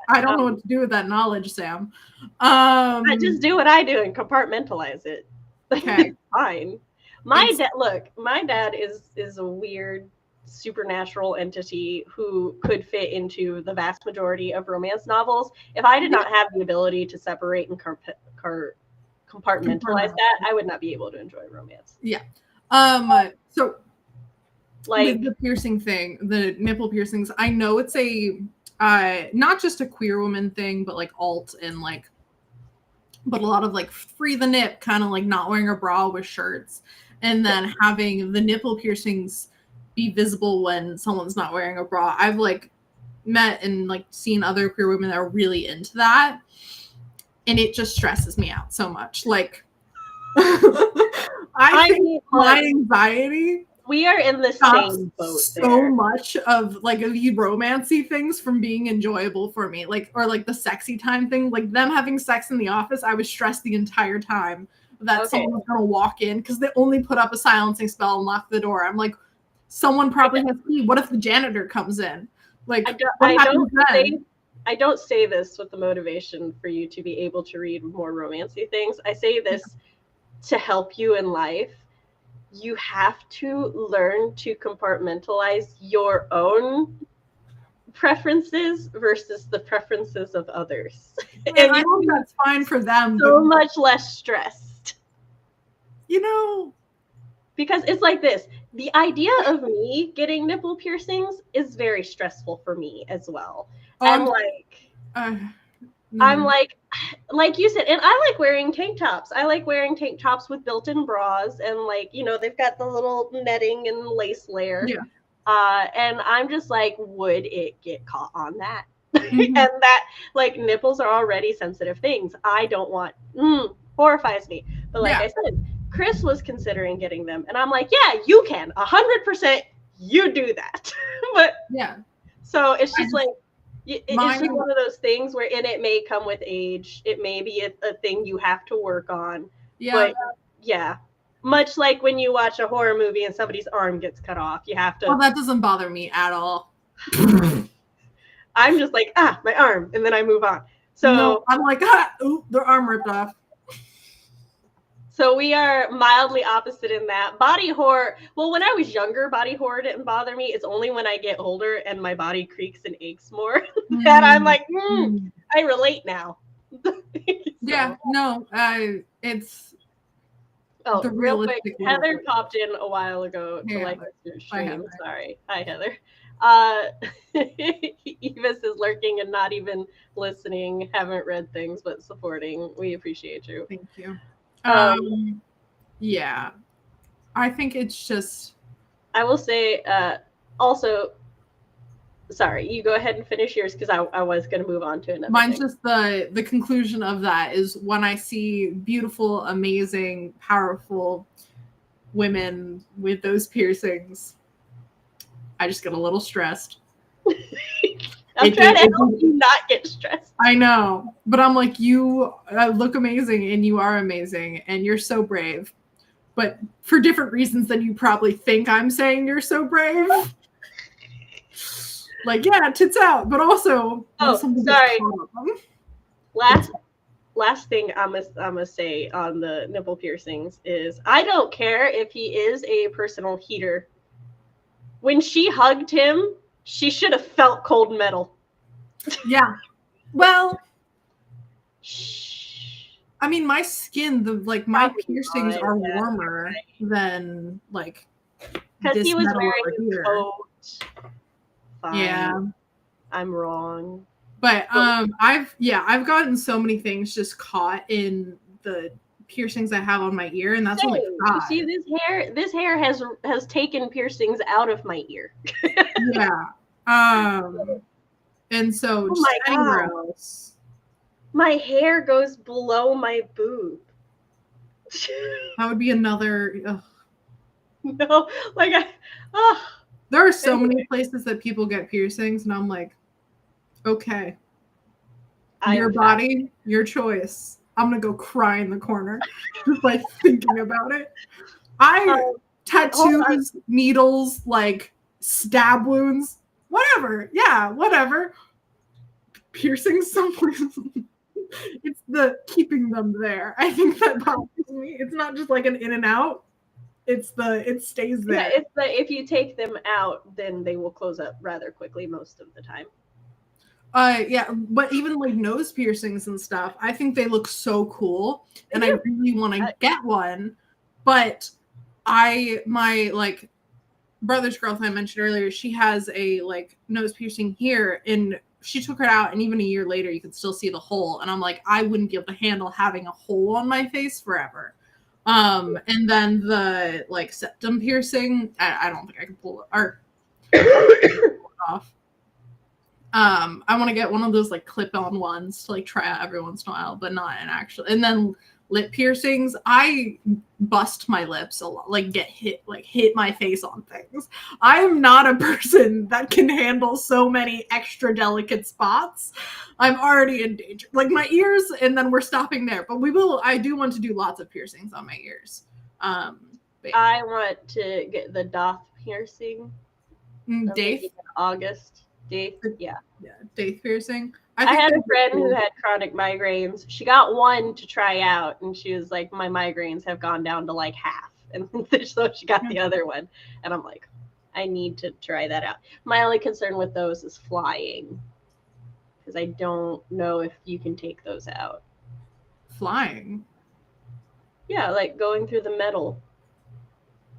I don't know what to do with that knowledge, Sam. I just do what I do and compartmentalize it. Okay. Fine. My dad is a weird supernatural entity who could fit into the vast majority of romance novels. If I did not have the ability to separate and compartmentalize that, I would not be able to enjoy romance. Yeah. So Like with the piercing thing, the nipple piercings, I know it's a not just a queer woman thing, but like alt and like, but a lot of like free the nip, kind of like not wearing a bra with shirts, and then having the nipple piercings be visible when someone's not wearing a bra. I've like met and like seen other queer women that are really into that, and it just stresses me out so much. Like I think my anxiety, we are in the same boat so much of like the romancy things from being enjoyable for me, like, or like the sexy time thing, like them having sex in the office. I was stressed the entire time that someone was gonna walk in because they only put up a silencing spell and lock the door. I'm like, someone probably has key. What if the janitor comes in? Like, I don't say this with the motivation for you to be able to read more romancy things. I say this to help you in life. You have to learn to compartmentalize your own preferences versus the preferences of others. And I know that's fine for them. So much less stressed. You know, because it's like this. The idea of me getting nipple piercings is very stressful for me as well. And I'm like you said, and I like wearing tank tops. I like wearing tank tops with built-in bras, and like, you know, they've got the little netting and lace layer. Yeah. And I'm just like, would it get caught on that? Mm-hmm. And that, like, nipples are already sensitive things. I don't want, horrifies me. But like I said, Chris was considering getting them, and I'm like, yeah, you can, 100%, you do that. But yeah, so it's just like, it's just one of those things where, and it may come with age. It may be a thing you have to work on. Yeah. But yeah, much like when you watch a horror movie and somebody's arm gets cut off, you have to. Well, that doesn't bother me at all. I'm just like, my arm, and then I move on. So no, I'm like, ooh, their arm ripped off. So we are mildly opposite in that. Body horror, well, when I was younger, body horror didn't bother me. It's only when I get older and my body creaks and aches more that I'm like, I relate now. Yeah, no, it's the real quick. Heather popped in a while ago to like your stream. Sorry. Hi, Heather. Evis is lurking and not even listening, haven't read things, but supporting. We appreciate you. Thank you. Yeah, I think it's just, I will say, also, sorry, you go ahead and finish yours, because I was going to move on to another mine's thing. Just the conclusion of that is when I see beautiful, amazing, powerful women with those piercings, I just get a little stressed. I'm trying to help you not get stressed. I know, but I'm like, you look amazing, and you are amazing, and you're so brave, but for different reasons than you probably think I'm saying you're so brave. Like, yeah, tits out, but also. Oh, sorry. Last thing I'm gonna say on the nipple piercings is, I don't care if he is a personal heater. When she hugged him, she should have felt cold metal. Yeah. Well, I mean, my skin, my piercings are warmer than like. Because he was wearing a coat. Fine. Yeah. I'm wrong. But I've gotten so many things just caught in the piercings I have on my ear, and that's only 5. You see, this hair has taken piercings out of my ear. Yeah. And so just anywhere else. My hair goes below my boob. That would be another. No, like there are so many places that people get piercings, and I'm like, okay, your body, your choice. I'm gonna go cry in the corner, just like thinking about it. Tattoos, needles, like stab wounds, whatever. Yeah, whatever. Piercings somewhere. It's the keeping them there. I think that bothers me. It's not just like an in and out. It stays there. Yeah, it's if you take them out, then they will close up rather quickly most of the time. Yeah, but even like nose piercings and stuff, I think they look so cool, and I really want to get one. But my brother's girlfriend I mentioned earlier, she has a like nose piercing here, and she took it out, and even a year later you can still see the hole, and I'm like, I wouldn't be able to handle having a hole on my face forever. And then the like septum piercing, I don't think I can pull it or off. I want to get one of those like clip-on ones to like try out every once in a while, but not an actual. And then lip piercings, I bust my lips a lot, like hit my face on things. I am not a person that can handle so many extra delicate spots. I'm already in danger. Like my ears, and then we're stopping there. But I do want to do lots of piercings on my ears. I want to get the Doth piercing. Daith? In August. Daith, yeah. Yeah, Daith piercing. I had a friend who had chronic migraines. She got one to try out, and she was like, my migraines have gone down to like half. And so she got the other one. And I'm like, I need to try that out. My only concern with those is flying, because I don't know if you can take those out. Flying? Yeah, like going through the metal.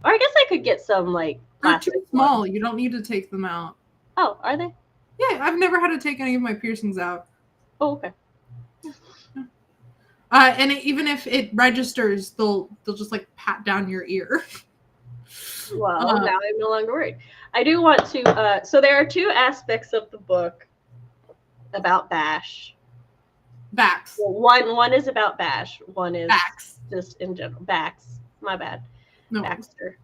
Or I guess I could get some like They're too small. You don't need to take them out. Oh, are they? Yeah, I've never had to take any of my piercings out. Oh, okay. And even if it registers, they'll just like pat down your ear. Well, now I'm no longer worried. I do want to. So there are two aspects of the book about Bash. Backs. Well, one is about Bash. One is Backs. Just in general. Backs. My bad. No. Baxter.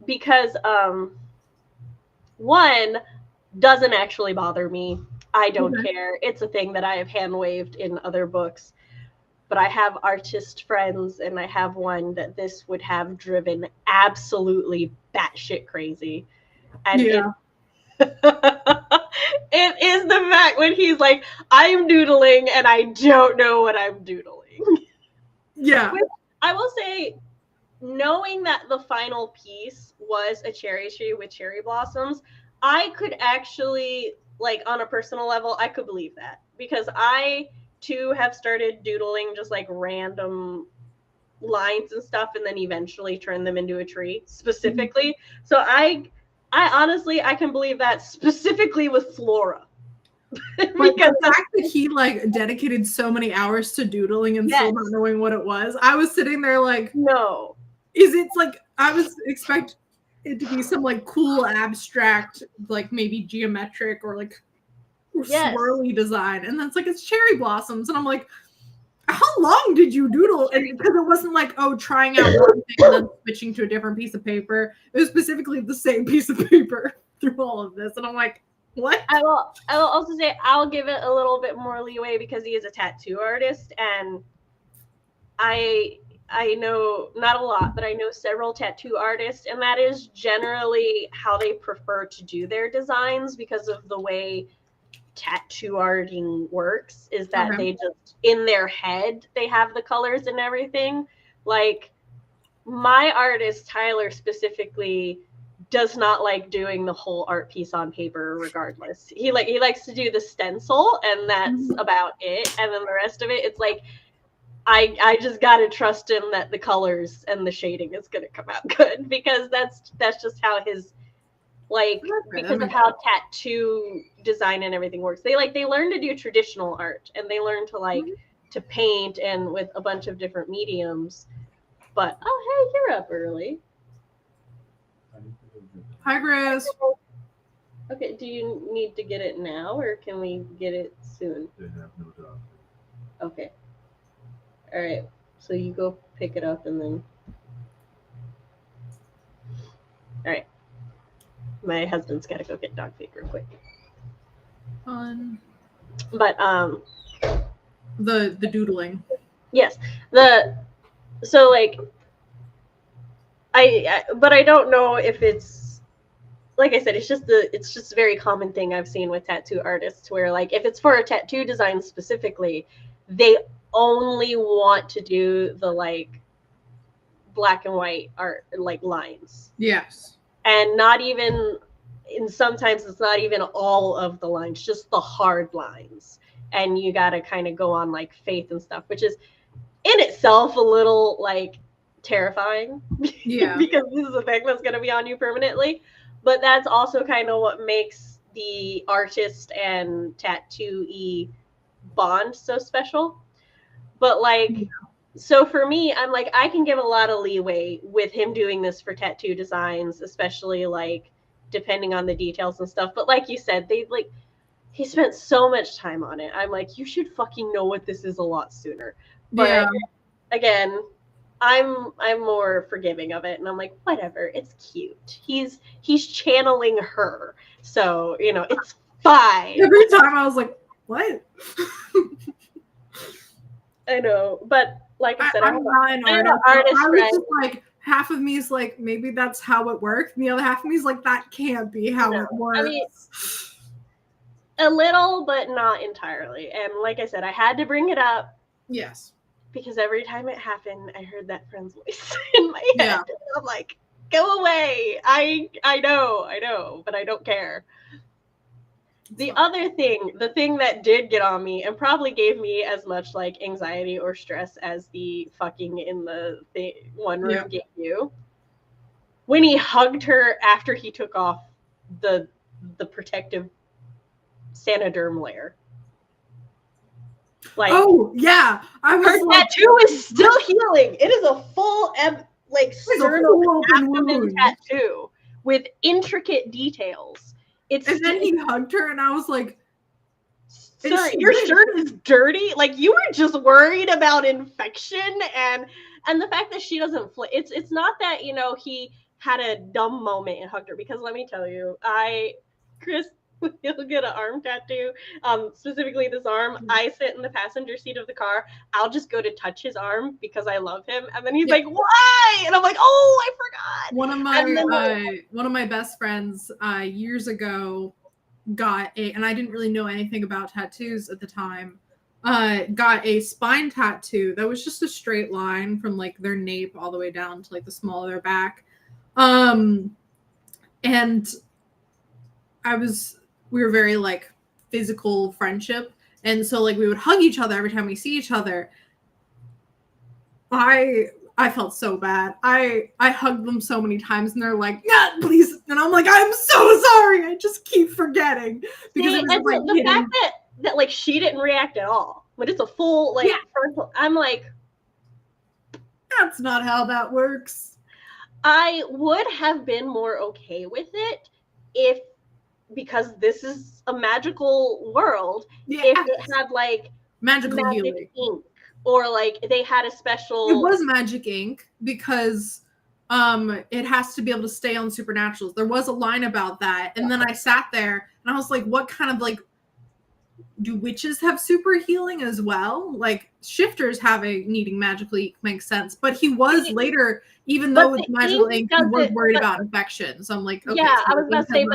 Because one doesn't actually bother me. I don't care. It's a thing that I have hand waved in other books. But I have artist friends, and I have one that this would have driven absolutely batshit crazy. And yeah. It is the fact when he's like, I'm doodling and I don't know what I'm doodling. Yeah. Which I will say, knowing that the final piece was a cherry tree with cherry blossoms, I could actually, like on a personal level, I could believe that. Because I too have started doodling just like random lines and stuff, and then eventually turn them into a tree specifically. Mm-hmm. So I honestly, I can believe that specifically with Flora. Because the fact that he like dedicated so many hours to doodling and still not knowing what it was, I was sitting there like, no. Is it like, I was expecting it to be some like cool abstract, like maybe geometric or like swirly design, and that's like, it's cherry blossoms, and I'm like, how long did you doodle? And because it wasn't like, oh, trying out one thing and then switching to a different piece of paper. It was specifically the same piece of paper through all of this, and I'm like, what? I will also say I'll give it a little bit more leeway because he is a tattoo artist, and I know not a lot, but I know several tattoo artists, and that is generally how they prefer to do their designs because of the way tattoo arting works, is that they just, in their head, they have the colors and everything. Like my artist, Tyler, specifically does not like doing the whole art piece on paper regardless. He likes to do the stencil, and that's about it. And then the rest of it, it's like, I just gotta trust him that the colors and the shading is gonna come out good, because that's just how his, like, because of how tattoo design and everything works. They learn to do traditional art, and they learn to like to paint and with a bunch of different mediums. But oh, hey, you're up early. Hi, Grace. Okay, do you need to get it now, or can we get it soon? They have no doubt. Okay. All right. So you go pick it up, and then. All right. My husband's got to go get dog food real quick. Fun. But the doodling. Yes. So like but I don't know if it's, like I said, it's just a very common thing I've seen with tattoo artists, where like if it's for a tattoo design specifically, they only want to do the like black and white art, like lines. Yes. And not even, and sometimes it's not even all of the lines, just the hard lines. And you got to kind of go on like faith and stuff, which is in itself a little like terrifying. Yeah. Because this is a thing that's going to be on you permanently. But that's also kind of what makes the artist and tattoo-y bond so special. But like, so for me, I'm like, I can give a lot of leeway with him doing this for tattoo designs, especially like depending on the details and stuff. But like you said, he spent so much time on it. I'm like, you should fucking know what this is a lot sooner. But again, I'm more forgiving of it, and I'm like, whatever, it's cute. He's channeling her, so it's fine. Every time I was like, what? I know, but like I said, I'm not an artist. I was just like, half of me is like, maybe that's how it worked, and the other half of me is like, that can't be how it works. I mean, a little, but not entirely. And like I said, I had to bring it up. Yes. Because every time it happened, I heard that friend's voice in my head. Yeah. And I'm like, go away. I know, but I don't care. The thing that did get on me and probably gave me as much like anxiety or stress as the fucking in the one room gave you, when he hugged her after he took off the protective Sanoderm layer. Like, oh yeah, I was her tattoo is still healing. It is a full sternal abdomen tattoo with intricate details. And then he hugged her, and I was like, "Sir, your shirt is dirty. Like, you were just worried about infection and the fact that she doesn't it's not that he had a dumb moment and hugged her, because let me tell you, Chris, he'll get an arm tattoo, specifically this arm. I sit in the passenger seat of the car. I'll just go to touch his arm because I love him, and then he's like, "Why?" And I'm like, "Oh, I forgot." One of my best friends years ago got and I didn't really know anything about tattoos at the time. Got a spine tattoo that was just a straight line from like their nape all the way down to like the small of their back, and we were very like physical friendship, and so like we would hug each other every time we see each other. I felt so bad. I hugged them so many times, and they're like, "Yeah, please," and I'm like, "I'm so sorry. I just keep forgetting." Because it was like the fact that like she didn't react at all, but it's a full like frontal. I'm like, that's not how that works. I would have been more okay with it because this is a magical world. If it had like magic healing ink, or like they had a special. It was magic ink because it has to be able to stay on supernaturals. There was a line about that, and then I sat there and I was like, what kind of like, do witches have super healing as well? Like shifters needing magical ink makes sense, but he was later, even though it's magical ink, he was worried about infection. So I'm like, okay, yeah, so I was about to say,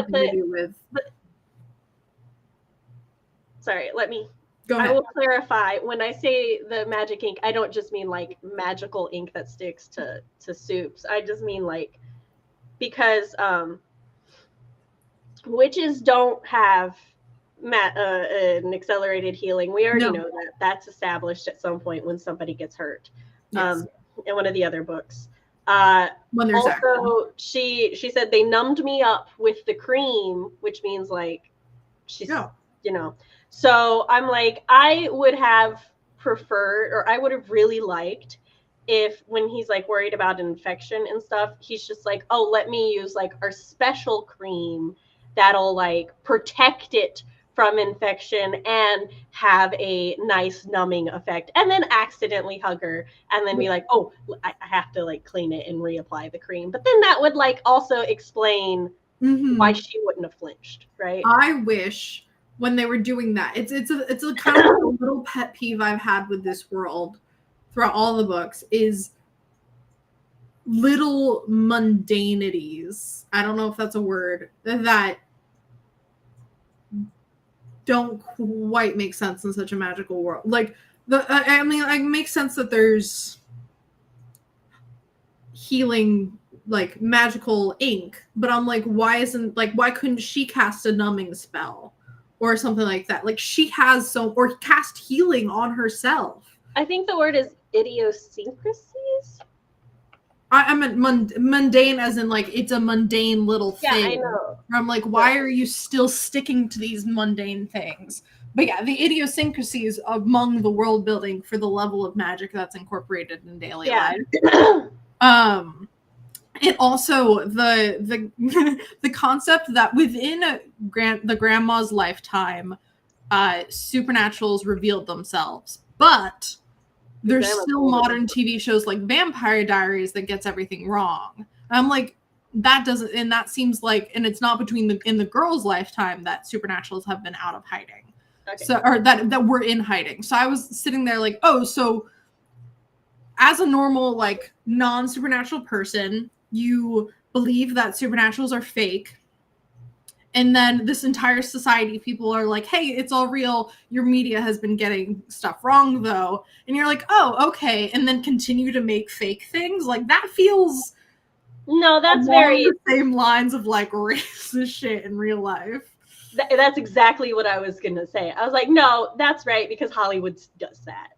sorry, let me. Go ahead. I will clarify. When I say the magic ink, I don't just mean like magical ink that sticks to soups. I just mean like, because witches don't have an accelerated healing. We already know that. That's established at some point when somebody gets hurt. Yes. In one of the other books. Also, she said they numbed me up with the cream, which means like she's So I'm like, I would have preferred, or I would have really liked if when he's like worried about infection and stuff, he's just like, oh, let me use like our special cream that'll like protect it from infection and have a nice numbing effect, and then accidentally hug her and then be like, oh, I have to like clean it and reapply the cream. But then that would like also explain why she wouldn't have flinched, right? I wish when they were doing that, it's a kind of a little pet peeve I've had with this world throughout all the books, is little mundanities. I don't know if that's a word, that don't quite make sense in such a magical world. Like I mean, it makes sense that there's healing, like magical ink, but I'm like, why couldn't she cast a numbing spell or something like that? Like she has or cast healing on herself. I think the word is idiosyncrasies. I'm a mundane as in like it's a mundane little thing. Yeah, I know. I'm like, why are you still sticking to these mundane things? But yeah, the idiosyncrasies among the world building for the level of magic that's incorporated in daily life. It also the the concept that within the grandma's lifetime, supernaturals revealed themselves, but there's still modern TV shows like Vampire Diaries that gets everything wrong. I'm like, that doesn't, and that seems like, and it's not in the girl's lifetime that supernaturals have been out of hiding. Okay. So, or that we're in hiding. So I was sitting there like, oh, so as a normal, like, non-supernatural person, you believe that supernaturals are fake. And then this entire society, people are like, hey, it's all real. Your media has been getting stuff wrong, though. And you're like, oh, okay. And then continue to make fake things. Like, that feels... No, that's very... the same lines of, like, racist shit in real life. That's exactly what I was going to say. I was like, no, that's right, because Hollywood does that.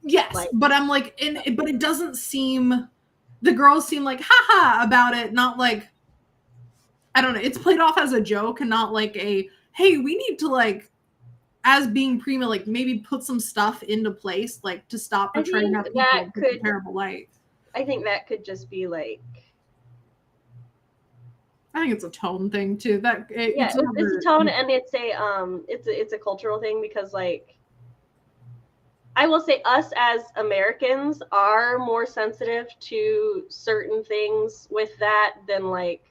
Yes, like, but I'm like, but it doesn't seem... The girls seem like, haha, about it, not like... I don't know. It's played off as a joke and not like a, hey, we need to like, as being prima, like maybe put some stuff into place, like to stop portraying that people in a terrible light. I think that could just be like. I think it's a tone thing too. It's a tone, and it's a cultural thing because like. I will say us as Americans are more sensitive to certain things with that than like.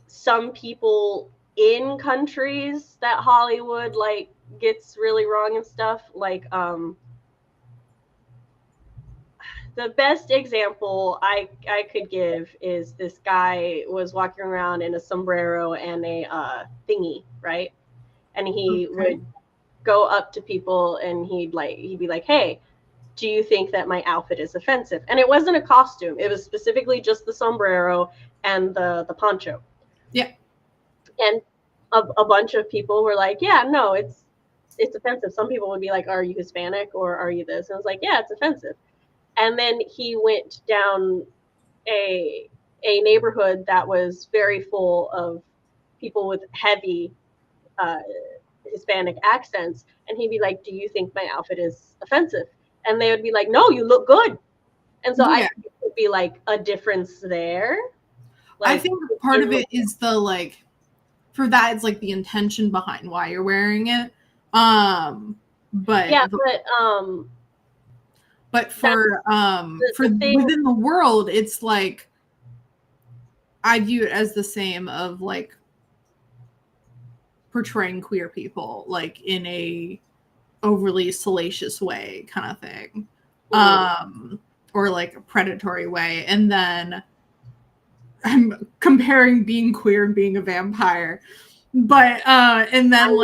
Some people in countries that Hollywood like gets really wrong and stuff, like the best example I could give is this guy was walking around in a sombrero and a thingy, right? And he would go up to people and he'd be like, hey, do you think that my outfit is offensive? And it wasn't a costume, it was specifically just the sombrero and the poncho. Yeah. And a bunch of people were like, yeah, no, it's offensive. Some people would be like, are you Hispanic or are you this? And I was like, yeah, it's offensive. And then he went down a neighborhood that was very full of people with heavy Hispanic accents. And he'd be like, do you think my outfit is offensive? And they would be like, no, you look good. And so I think it would be like a difference there. Like, I think part of it is the like, for that it's like the intention behind why you're wearing it. But yeah, but for within the world, it's like I view it as the same of like portraying queer people like in a overly salacious way kind of thing, or like a predatory way, and then. I'm comparing being queer and being a vampire, but and then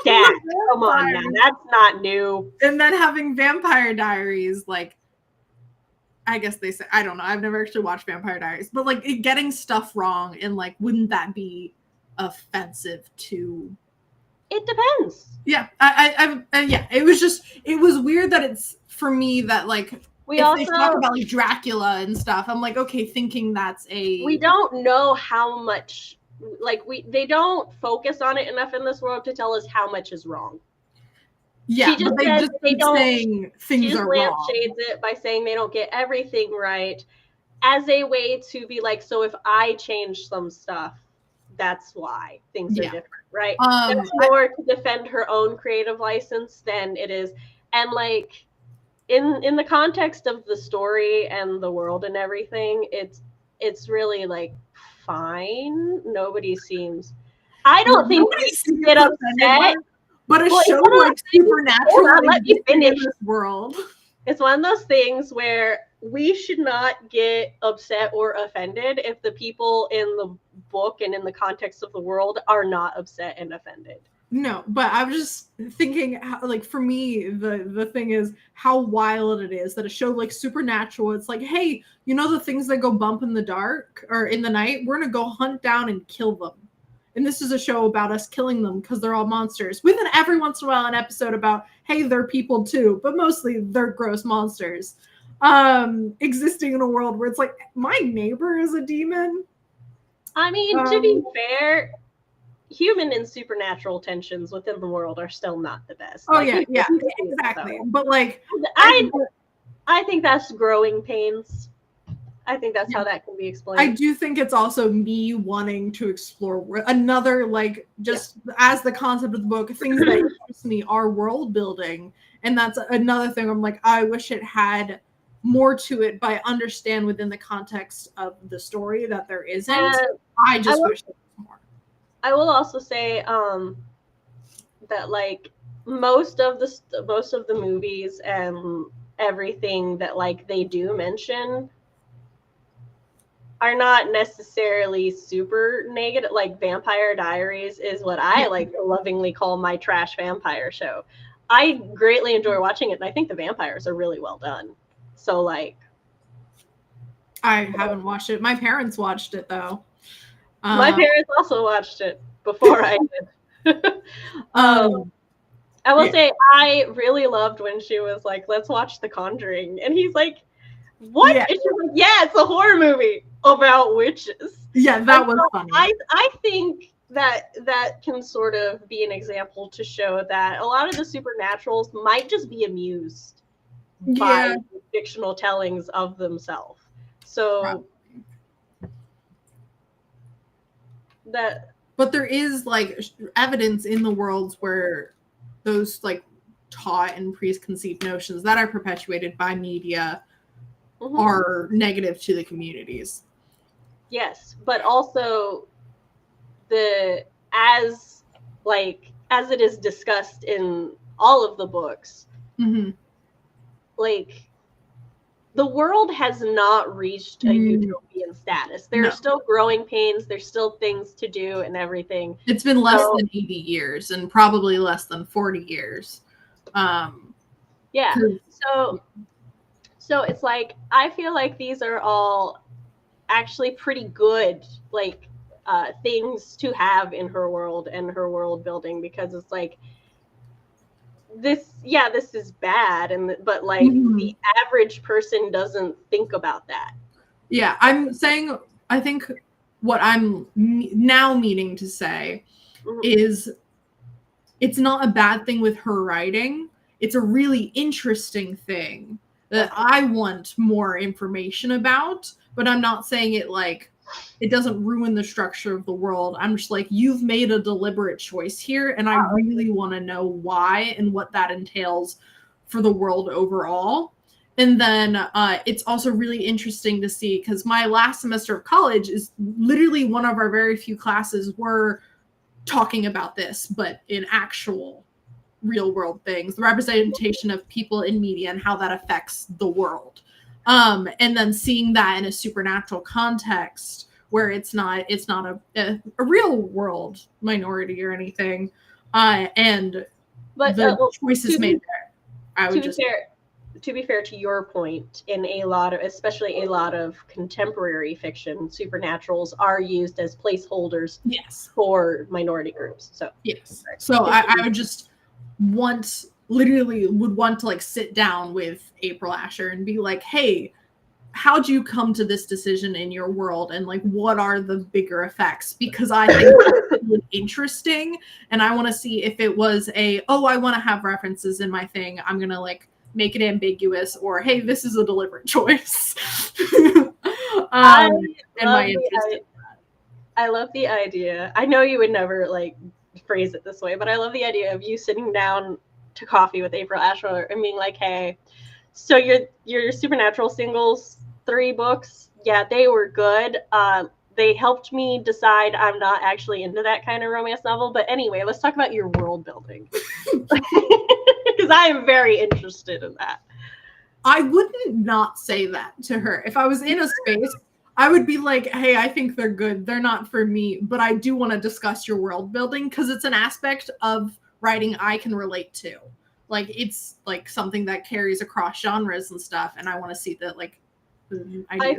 Dad, come on, man, that's not new. And then having Vampire Diaries, like I guess they say, I don't know, I've never actually watched Vampire Diaries, but like getting stuff wrong and like wouldn't that be offensive to? It depends. Yeah, yeah. It was weird that it's for me that like. They talk about like Dracula and stuff. I'm like, okay, thinking that's we don't know how much, like they don't focus on it enough in this world to tell us how much is wrong. Yeah, she just says they don't. Saying things are wrong. Lampshades it by saying they don't get everything right, as a way to be like, so if I change some stuff, that's why things are different, right? That's more to defend her own creative license than it is, and like. In the context of the story and the world and everything, it's really like fine. Nobody seems. I don't think we get upset. But a show like Supernatural let me finish this world. It's one of those things where we should not get upset or offended if the people in the book and in the context of the world are not upset and offended. No, but I was just thinking, how, like, for me, the thing is how wild it is that a show like Supernatural, it's like, hey, you know the things that go bump in the dark or in the night? We're going to go hunt down and kill them. And this is a show about us killing them because they're all monsters. With every once in a while an episode about, hey, they're people too, but mostly they're gross monsters. existing in a world where it's like my neighbor is a demon. I mean, to be fair, human and supernatural tensions within the world are still not the best. Oh, like, yeah, exactly. But like, I think that's growing pains. I think that's how that can be explained. I do think it's also me wanting to explore another, like, just as the concept of the book, things that interest me are world building. And that's another thing I'm like, I wish it had more to it, but I understand within the context of the story that there isn't. I just wish there was more. I will also say that, like, most of the movies and everything that, like, they do mention are not necessarily super negative. Like Vampire Diaries is what I like lovingly call my trash vampire show. I greatly enjoy watching it, and I think the vampires are really well done. So, like, I haven't watched it. My parents watched it though. My parents also watched it before I did. I will say I really loved when she was like, "Let's watch The Conjuring," and he's like, "What?" Yeah. And she's like, "Yeah, it's a horror movie about witches." Yeah, that was funny. I think that can sort of be an example to show that a lot of the supernaturals might just be amused by fictional tellings of themselves. So but there is like evidence in the worlds where those like taught and preconceived notions that are perpetuated by media are negative to the communities. Yes, but also as it is discussed in all of the books, like, the world has not reached a utopian status. There are still growing pains. There's still things to do and everything. It's been less than 80 years and probably less than 40 years. So it's like, I feel like these are all actually pretty good, like, things to have in her world and her world building, because it's like, this is bad, but like the average person doesn't think about that. Yeah, I'm saying, I think what I'm now meaning to say is it's not a bad thing with her writing. It's a really interesting thing that I want more information about, but I'm not saying it like it doesn't ruin the structure of the world. I'm just like, you've made a deliberate choice here, and I really want to know why and what that entails for the world overall. And then it's also really interesting to see, because my last semester of college is literally one of our very few classes were talking about this, but in actual real world things, the representation of people in media and how that affects the world. And then seeing that in a supernatural context where it's not a real world minority or anything, and the choices made there. To be fair to your point, in especially a lot of contemporary fiction, supernaturals are used as placeholders for minority groups. So I would just would want to like sit down with April Asher and be like, hey, how'd you come to this decision in your world, and like what are the bigger effects? Because I think that's really interesting, and I want to see if it was I want to have references in my thing, I'm gonna like make it ambiguous, or hey, this is a deliberate choice. I love the idea. I know you would never like phrase it this way, but I love the idea of you sitting down to coffee with April Asher and being like, hey, so your Supernatural singles 3 books, they were good. They helped me decide I'm not actually into that kind of romance novel. But anyway, let's talk about your world building. Because I am very interested in that. I wouldn't not say that to her. If I was in a space, I would be like, hey, I think they're good. They're not for me, but I do want to discuss your world building, because it's an aspect of writing I can relate to. Like, it's like something that carries across genres and stuff, and I want to see that like I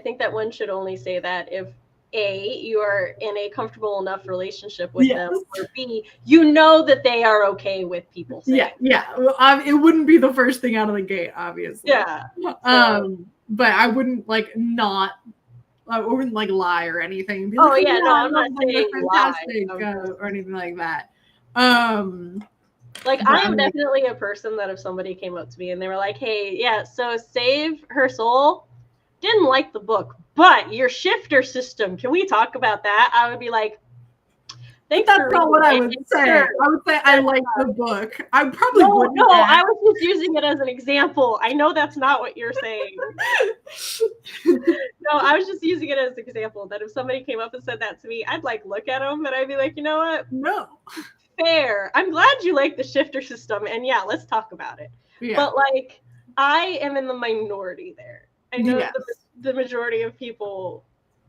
think that one should only say that if A, you are in a comfortable enough relationship with them, or B, you know that they are okay with people saying. Well, it wouldn't be the first thing out of the gate, obviously. Yeah. But I wouldn't like not. I wouldn't like lie or anything. Be no, I'm not saying fantastic or anything like that. Like I am definitely a person that if somebody came up to me and they were like, "Hey, yeah, so Save Her Soul, didn't like the book, but your shifter system, can we talk about that?" I would be like, "Thanks." That's not what I would say. Sure. I would say I like the book. I probably wouldn't. No, I was just using it as an example. I know that's not what you're saying. No, I was just using it as an example that if somebody came up and said that to me, I'd like look at them and I'd be like, you know what? No. Fair. I'm glad you like the shifter system, and yeah, let's talk about it. Yeah. But like, I am in the minority there. I know the majority of people,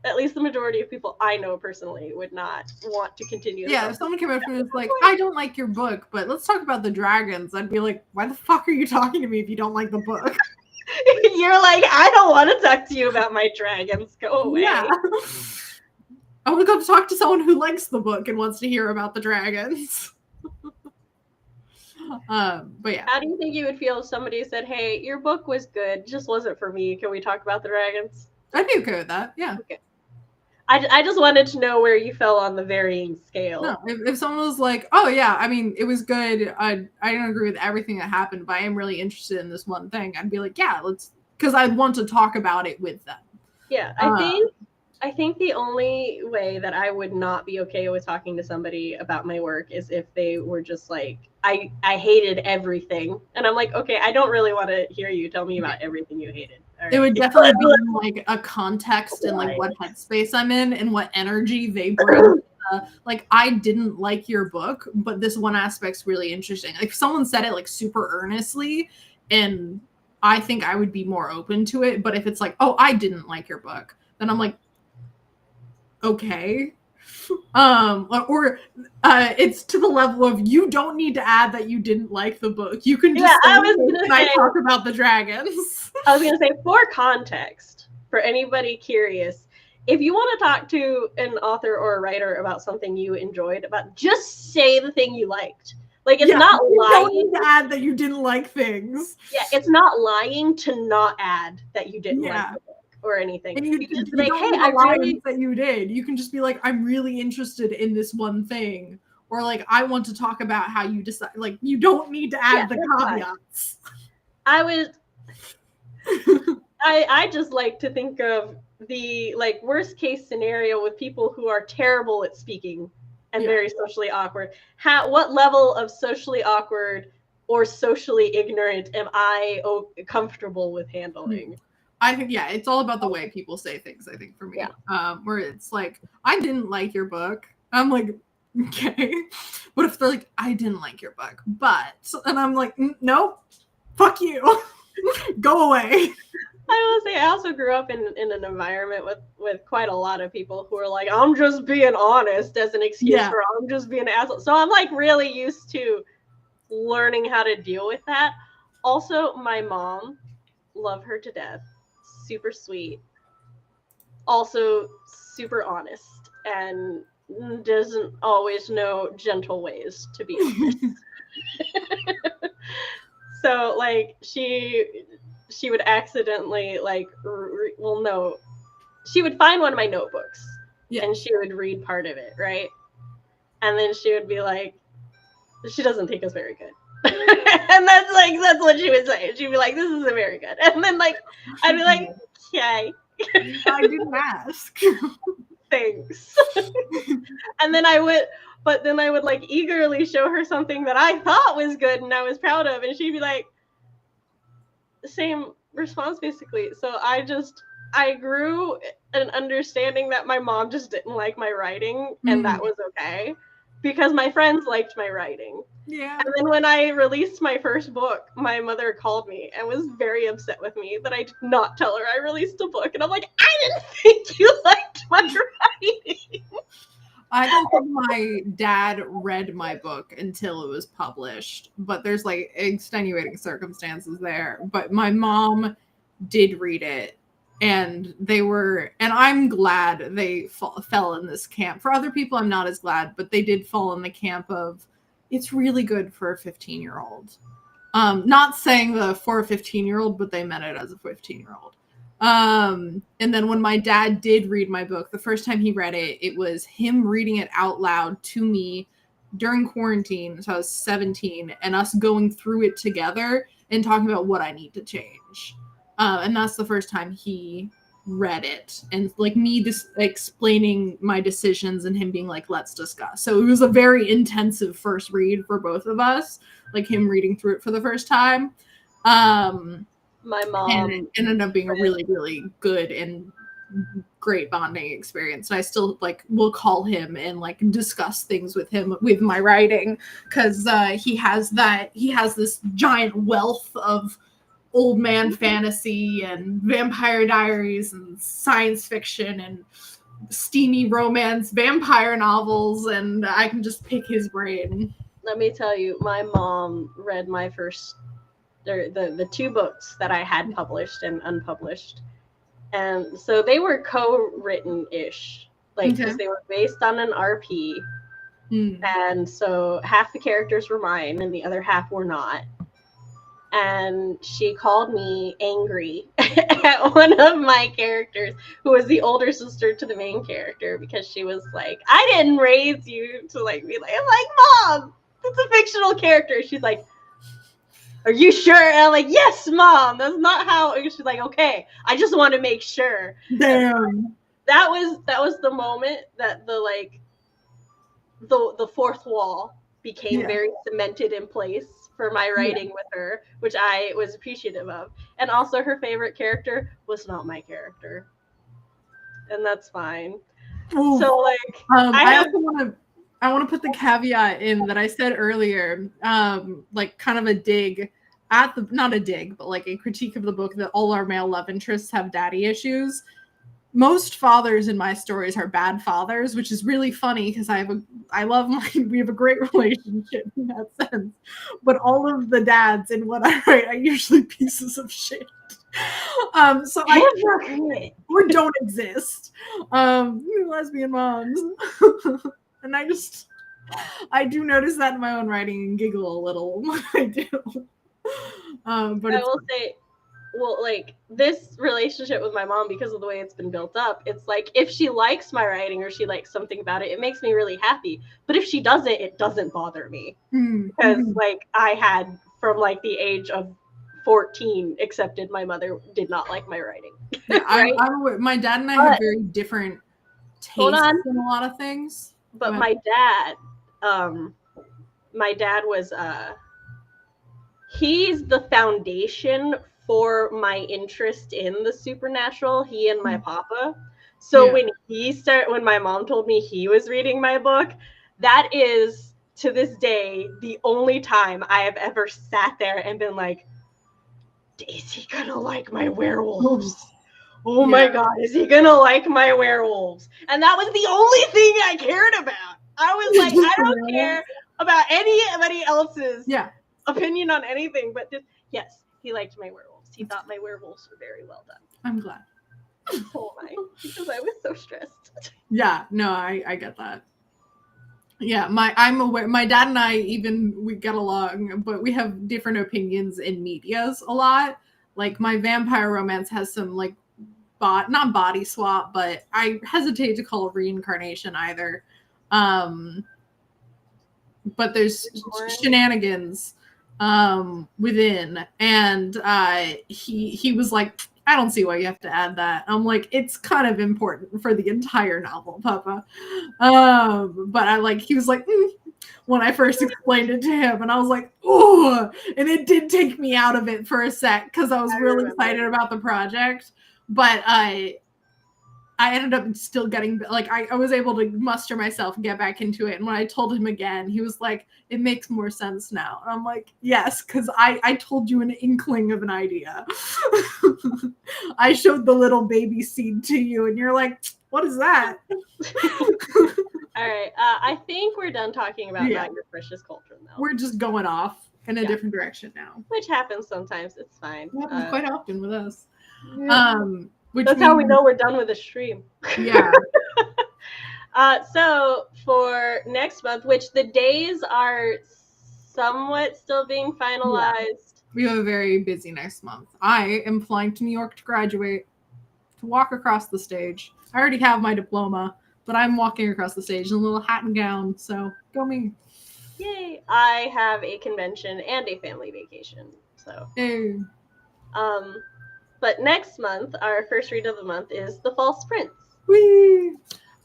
at least the majority of people I know personally, would not want to continue. Yeah, if someone came up to me and was like, I don't like your book, but let's talk about the dragons, I'd be like, why the fuck are you talking to me if you don't like the book? You're like, I don't want to talk to you about my dragons. Go away. Yeah. I want to go talk to someone who likes the book and wants to hear about the dragons. But yeah. How do you think you would feel if somebody said, hey, your book was good, just wasn't for me. Can we talk about the dragons? I'd be okay with that. Yeah. Okay. I just wanted to know where you fell on the varying scale. No, if someone was like, oh yeah, I mean, it was good. I don't agree with everything that happened, but I am really interested in this one thing. I'd be like, yeah, let's, because I'd want to talk about it with them. Yeah, I think the only way that I would not be okay with talking to somebody about my work is if they were just like, I hated everything. And I'm like, okay, I don't really want to hear you tell me about everything you hated. Right. It would definitely be in like a context and like what headspace I'm in and what energy they bring. Like, I didn't like your book, but this one aspect's really interesting. Like, if someone said it like super earnestly, and I think I would be more open to it. But if it's like, oh, I didn't like your book, then I'm like, okay. Or it's to the level of, you don't need to add that you didn't like the book. You can just talk about the dragons. I was gonna say, for context, for anybody curious, if you want to talk to an author or a writer about something you enjoyed, just say the thing you liked. Like, it's not lying. You don't need to add that you didn't like things. Yeah, it's not lying to not add that you didn't like the book or anything. And you just be like, hey, I really that you did. You can just be like, I'm really interested in this one thing. Or like, I want to talk about how you decide. Like, you don't need to add the caveats. I just like to think of the like worst case scenario with people who are terrible at speaking and very socially awkward. What level of socially awkward or socially ignorant am I comfortable with handling? I think, it's all about the way people say things, I think, for me. Where it's like, I didn't like your book. I'm like, okay. What if they're like, I didn't like your book, but, and I'm like, nope, fuck you. Go away. I will say, I also grew up in an environment with quite a lot of people who are like, I'm just being honest as an excuse for I'm just being an asshole. So I'm like really used to learning how to deal with that. Also, my mom, love her to death, super sweet, also super honest, and doesn't always know gentle ways to be honest. So like she would accidentally like she would find one of my notebooks and she would read part of it, right? And then she would be like, she doesn't think it's very good. And that's what she would say. She'd be like, this isn't very good. And then like I'd be like, okay. I didn't ask. Thanks. And then I would like eagerly show her something that I thought was good and I was proud of, and she'd be like, same response basically. So I grew an understanding that my mom just didn't like my writing, and that was okay because my friends liked my writing. Yeah. And then when I released my first book, my mother called me and was very upset with me that I did not tell her I released a book. And I'm like, I didn't think you liked my writing. I don't think my dad read my book until it was published, but there's like extenuating circumstances there. But my mom did read it And I'm glad they fell in this camp. For other people, I'm not as glad, but they did fall in the camp of, it's really good for a 15-year-old. Not saying for a 15-year-old, but they meant it as a 15-year-old. And then when my dad did read my book, the first time he read it, it was him reading it out loud to me during quarantine. So I was 17, and us going through it together and talking about what I need to change. And that's the first time he read it, and like me just explaining my decisions and him being like, let's discuss. So it was a very intensive first read for both of us, like him reading through it for the first time. My mom, and it ended up being a really, really good and great bonding experience. And I still like will call him and like discuss things with him with my writing, because he has this giant wealth of old man fantasy and Vampire Diaries and science fiction and steamy romance vampire novels, and I can just pick his brain. Let me tell you, my mom read my first the two books that I had published and unpublished, and so they were co-written-ish, like because they were based on an RP, and so half the characters were mine and the other half were not. And she called me angry at one of my characters, who was the older sister to the main character, because she was like, I didn't raise you to like be like, I'm like, Mom, it's a fictional character. She's like, are you sure? And I'm like, yes, Mom, that's not how. And she's like, okay, I just want to make sure. Damn. That was the moment that the fourth wall became very cemented in place for my writing with her, which I was appreciative of. And also her favorite character was not my character. And that's fine. Ooh. So like I want to put the caveat in that I said earlier, like kind of a dig at the, not a dig, but like a critique of the book, that all our male love interests have daddy issues. Most fathers in my stories are bad fathers, which is really funny because we have a great relationship in that sense. But all of the dads in what I write are usually pieces of shit. So or don't exist. Lesbian moms. And I do notice that in my own writing and giggle a little when I do. But I will say, well, like this relationship with my mom, because of the way it's been built up, it's like if she likes my writing or she likes something about it, it makes me really happy. But if she doesn't, it doesn't bother me, because like I had from like the age of 14 accepted my mother did not like my writing. Yeah, right? My dad and I have very different tastes in a lot of things. But my dad was he's the foundation for my interest in the supernatural, he and my papa. So when my mom told me he was reading my book, that is to this day the only time I have ever sat there and been like, is he gonna like my werewolves? Oh my God, is he gonna like my werewolves? And that was the only thing I cared about. I was like, I don't care about anybody else's opinion on anything, but just, yes, he liked my werewolves. He thought my werewolves were very well done. I'm glad. So am I, because I was so stressed. Yeah, no, I get that. Yeah, I'm aware. My dad and I we get along, but we have different opinions in medias a lot. Like my vampire romance has some like not body swap, but I hesitate to call it reincarnation either. But there's shenanigans within, and he was like, I don't see why you have to add that. I'm like, it's kind of important for the entire novel, Papa. But he was like, when I first explained it to him, and I was like, oh, and it did take me out of it for a sec because I was really excited about the project. But I ended up still getting, like, I was able to muster myself and get back into it. And when I told him again, he was like, it makes more sense now. And I'm like, yes, because I told you an inkling of an idea. I showed the little baby seed to you, and you're like, what is that? All right. I think we're done talking about Not Your Precious Cauldron, though. We're just going off in a different direction now. Which happens sometimes. It's fine. It happens quite often with us. Yeah. That's how we know we're done with the stream. Yeah. So for next month, which the days are somewhat still being finalized. Yeah. We have a very busy next month. I am flying to New York to graduate, to walk across the stage. I already have my diploma, but I'm walking across the stage in a little hat and gown, so go me. Yay. I have a convention and a family vacation. So hey. But next month, our first read of the month is The False Prince. Whee!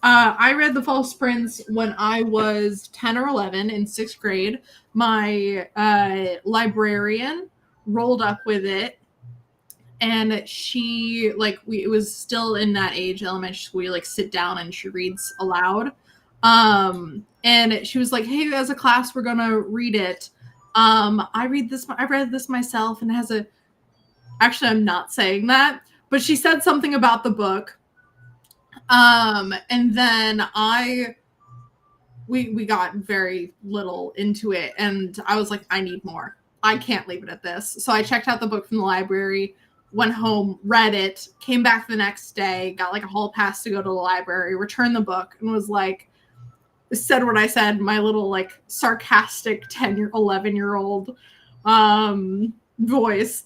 I read The False Prince when I was 10 or 11 in 6th grade. My librarian rolled up with it, and she, like, it was still in that age, elementary school, you, like, sit down and she reads aloud. And she was like, hey, as a class, we're gonna read it. I read this, I read this myself, and it has a, actually, I'm not saying that, but she said something about the book. And then we got very little into it, and I was like, I need more. I can't leave it at this. So I checked out the book from the library, went home, read it, came back the next day, got like a hall pass to go to the library, returned the book, and was like, said what I said, my little like sarcastic 11-year-old voice.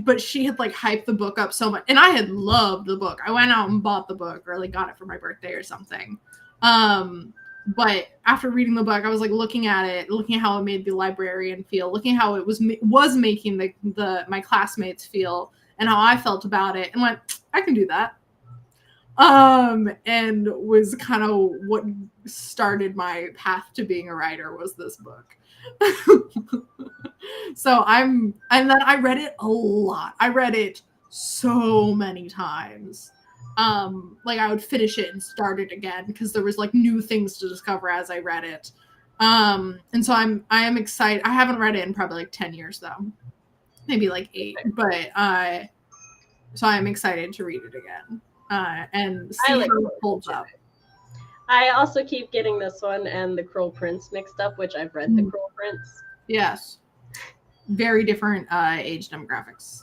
But she had like hyped the book up so much, and I had loved the book. I went out and bought the book, or like got it for my birthday or something. But after reading the book, I was like looking at it, looking at how it made the librarian feel, looking at how it was making my classmates feel, and how I felt about it, and went, I can do that. And was kind of what started my path to being a writer, was this book. And then I read it a lot. I read it so many times. Like I would finish it and start it again because there was like new things to discover as I read it. And so I am excited. I haven't read it in probably like 10 years though. Maybe like 8, but so I'm excited to read it again. And see how it holds up. I also keep getting this one and The Cruel Prince mixed up, which I've read The Cruel Prince. Yes. Very different age demographics.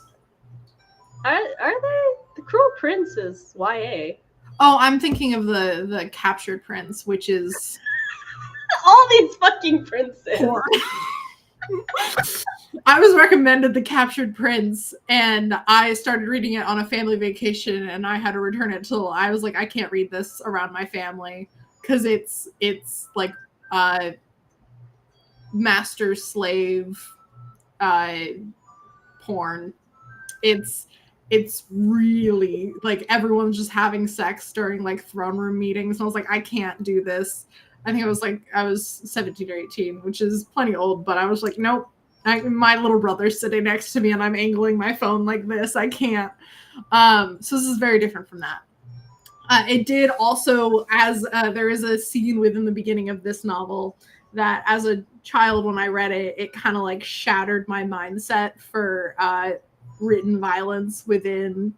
Are they? The Cruel Prince is YA. Oh, I'm thinking of the Captured Prince, which is all these fucking princes. I was recommended The Captured Prince, and I started reading it on a family vacation, and I had to return it till I was like, I can't read this around my family because it's like master slave porn. It's really like everyone's just having sex during like throne room meetings, and I was like, I can't do this. I think I was 17 or 18, which is plenty old, but I was like, nope. My little brother's sitting next to me and I'm angling my phone like this. I can't. So this is very different from that. It did also, as there is a scene within the beginning of this novel that as a child, when I read it, it kind of like shattered my mindset for written violence within,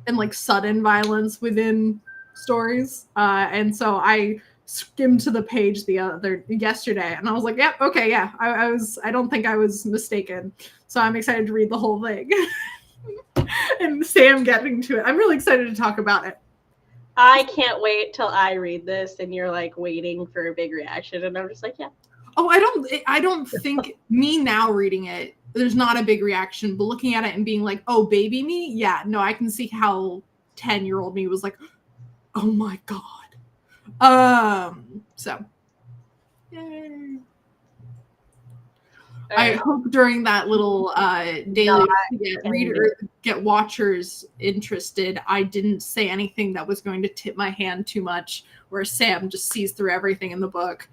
and like sudden violence within stories. And so I skimmed to the page yesterday, and I was like, yep, okay, yeah, I don't think I was mistaken. So I'm excited to read the whole thing. And Sam getting to it. I'm really excited to talk about it. I can't wait till I read this and you're like waiting for a big reaction, and I'm just like, yeah. Oh, I don't think me now reading it, there's not a big reaction, but looking at it and being like, oh, baby me, yeah, no, I can see how 10-year-old me was like, oh my god. So yay. I hope during that little daily get watchers interested, I didn't say anything that was going to tip my hand too much, where Sam just sees through everything in the book.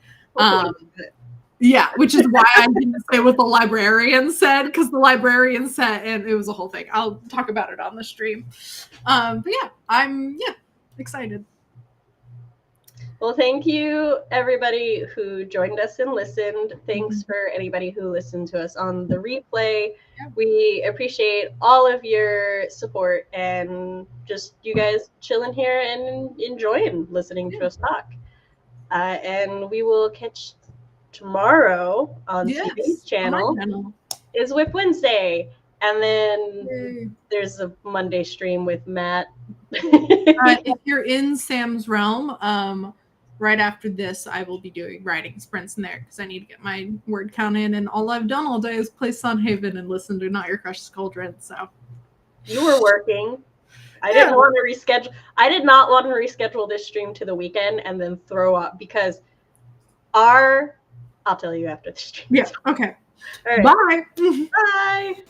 Yeah, which is why I didn't say what the librarian said, because the librarian said, and it was a whole thing. I'll talk about it on the stream. But yeah, I'm excited. Well, thank you, everybody who joined us and listened. Thanks for anybody who listened to us on the replay. We appreciate all of your support and just you guys chilling here and enjoying listening to us talk. And we will catch tomorrow on CB's channel. Is Whip Wednesday. And then there's a Monday stream with Matt. If you're in Sam's realm, right after this, I will be doing writing sprints in there because I need to get my word count in. And all I've done all day is play Sunhaven and listen to Not Your Crush's Cauldron. So you were working. I didn't want to reschedule. I did not want to reschedule this stream to the weekend and then throw up because I'll tell you after the stream. Yeah. Okay. All right. Bye. Bye.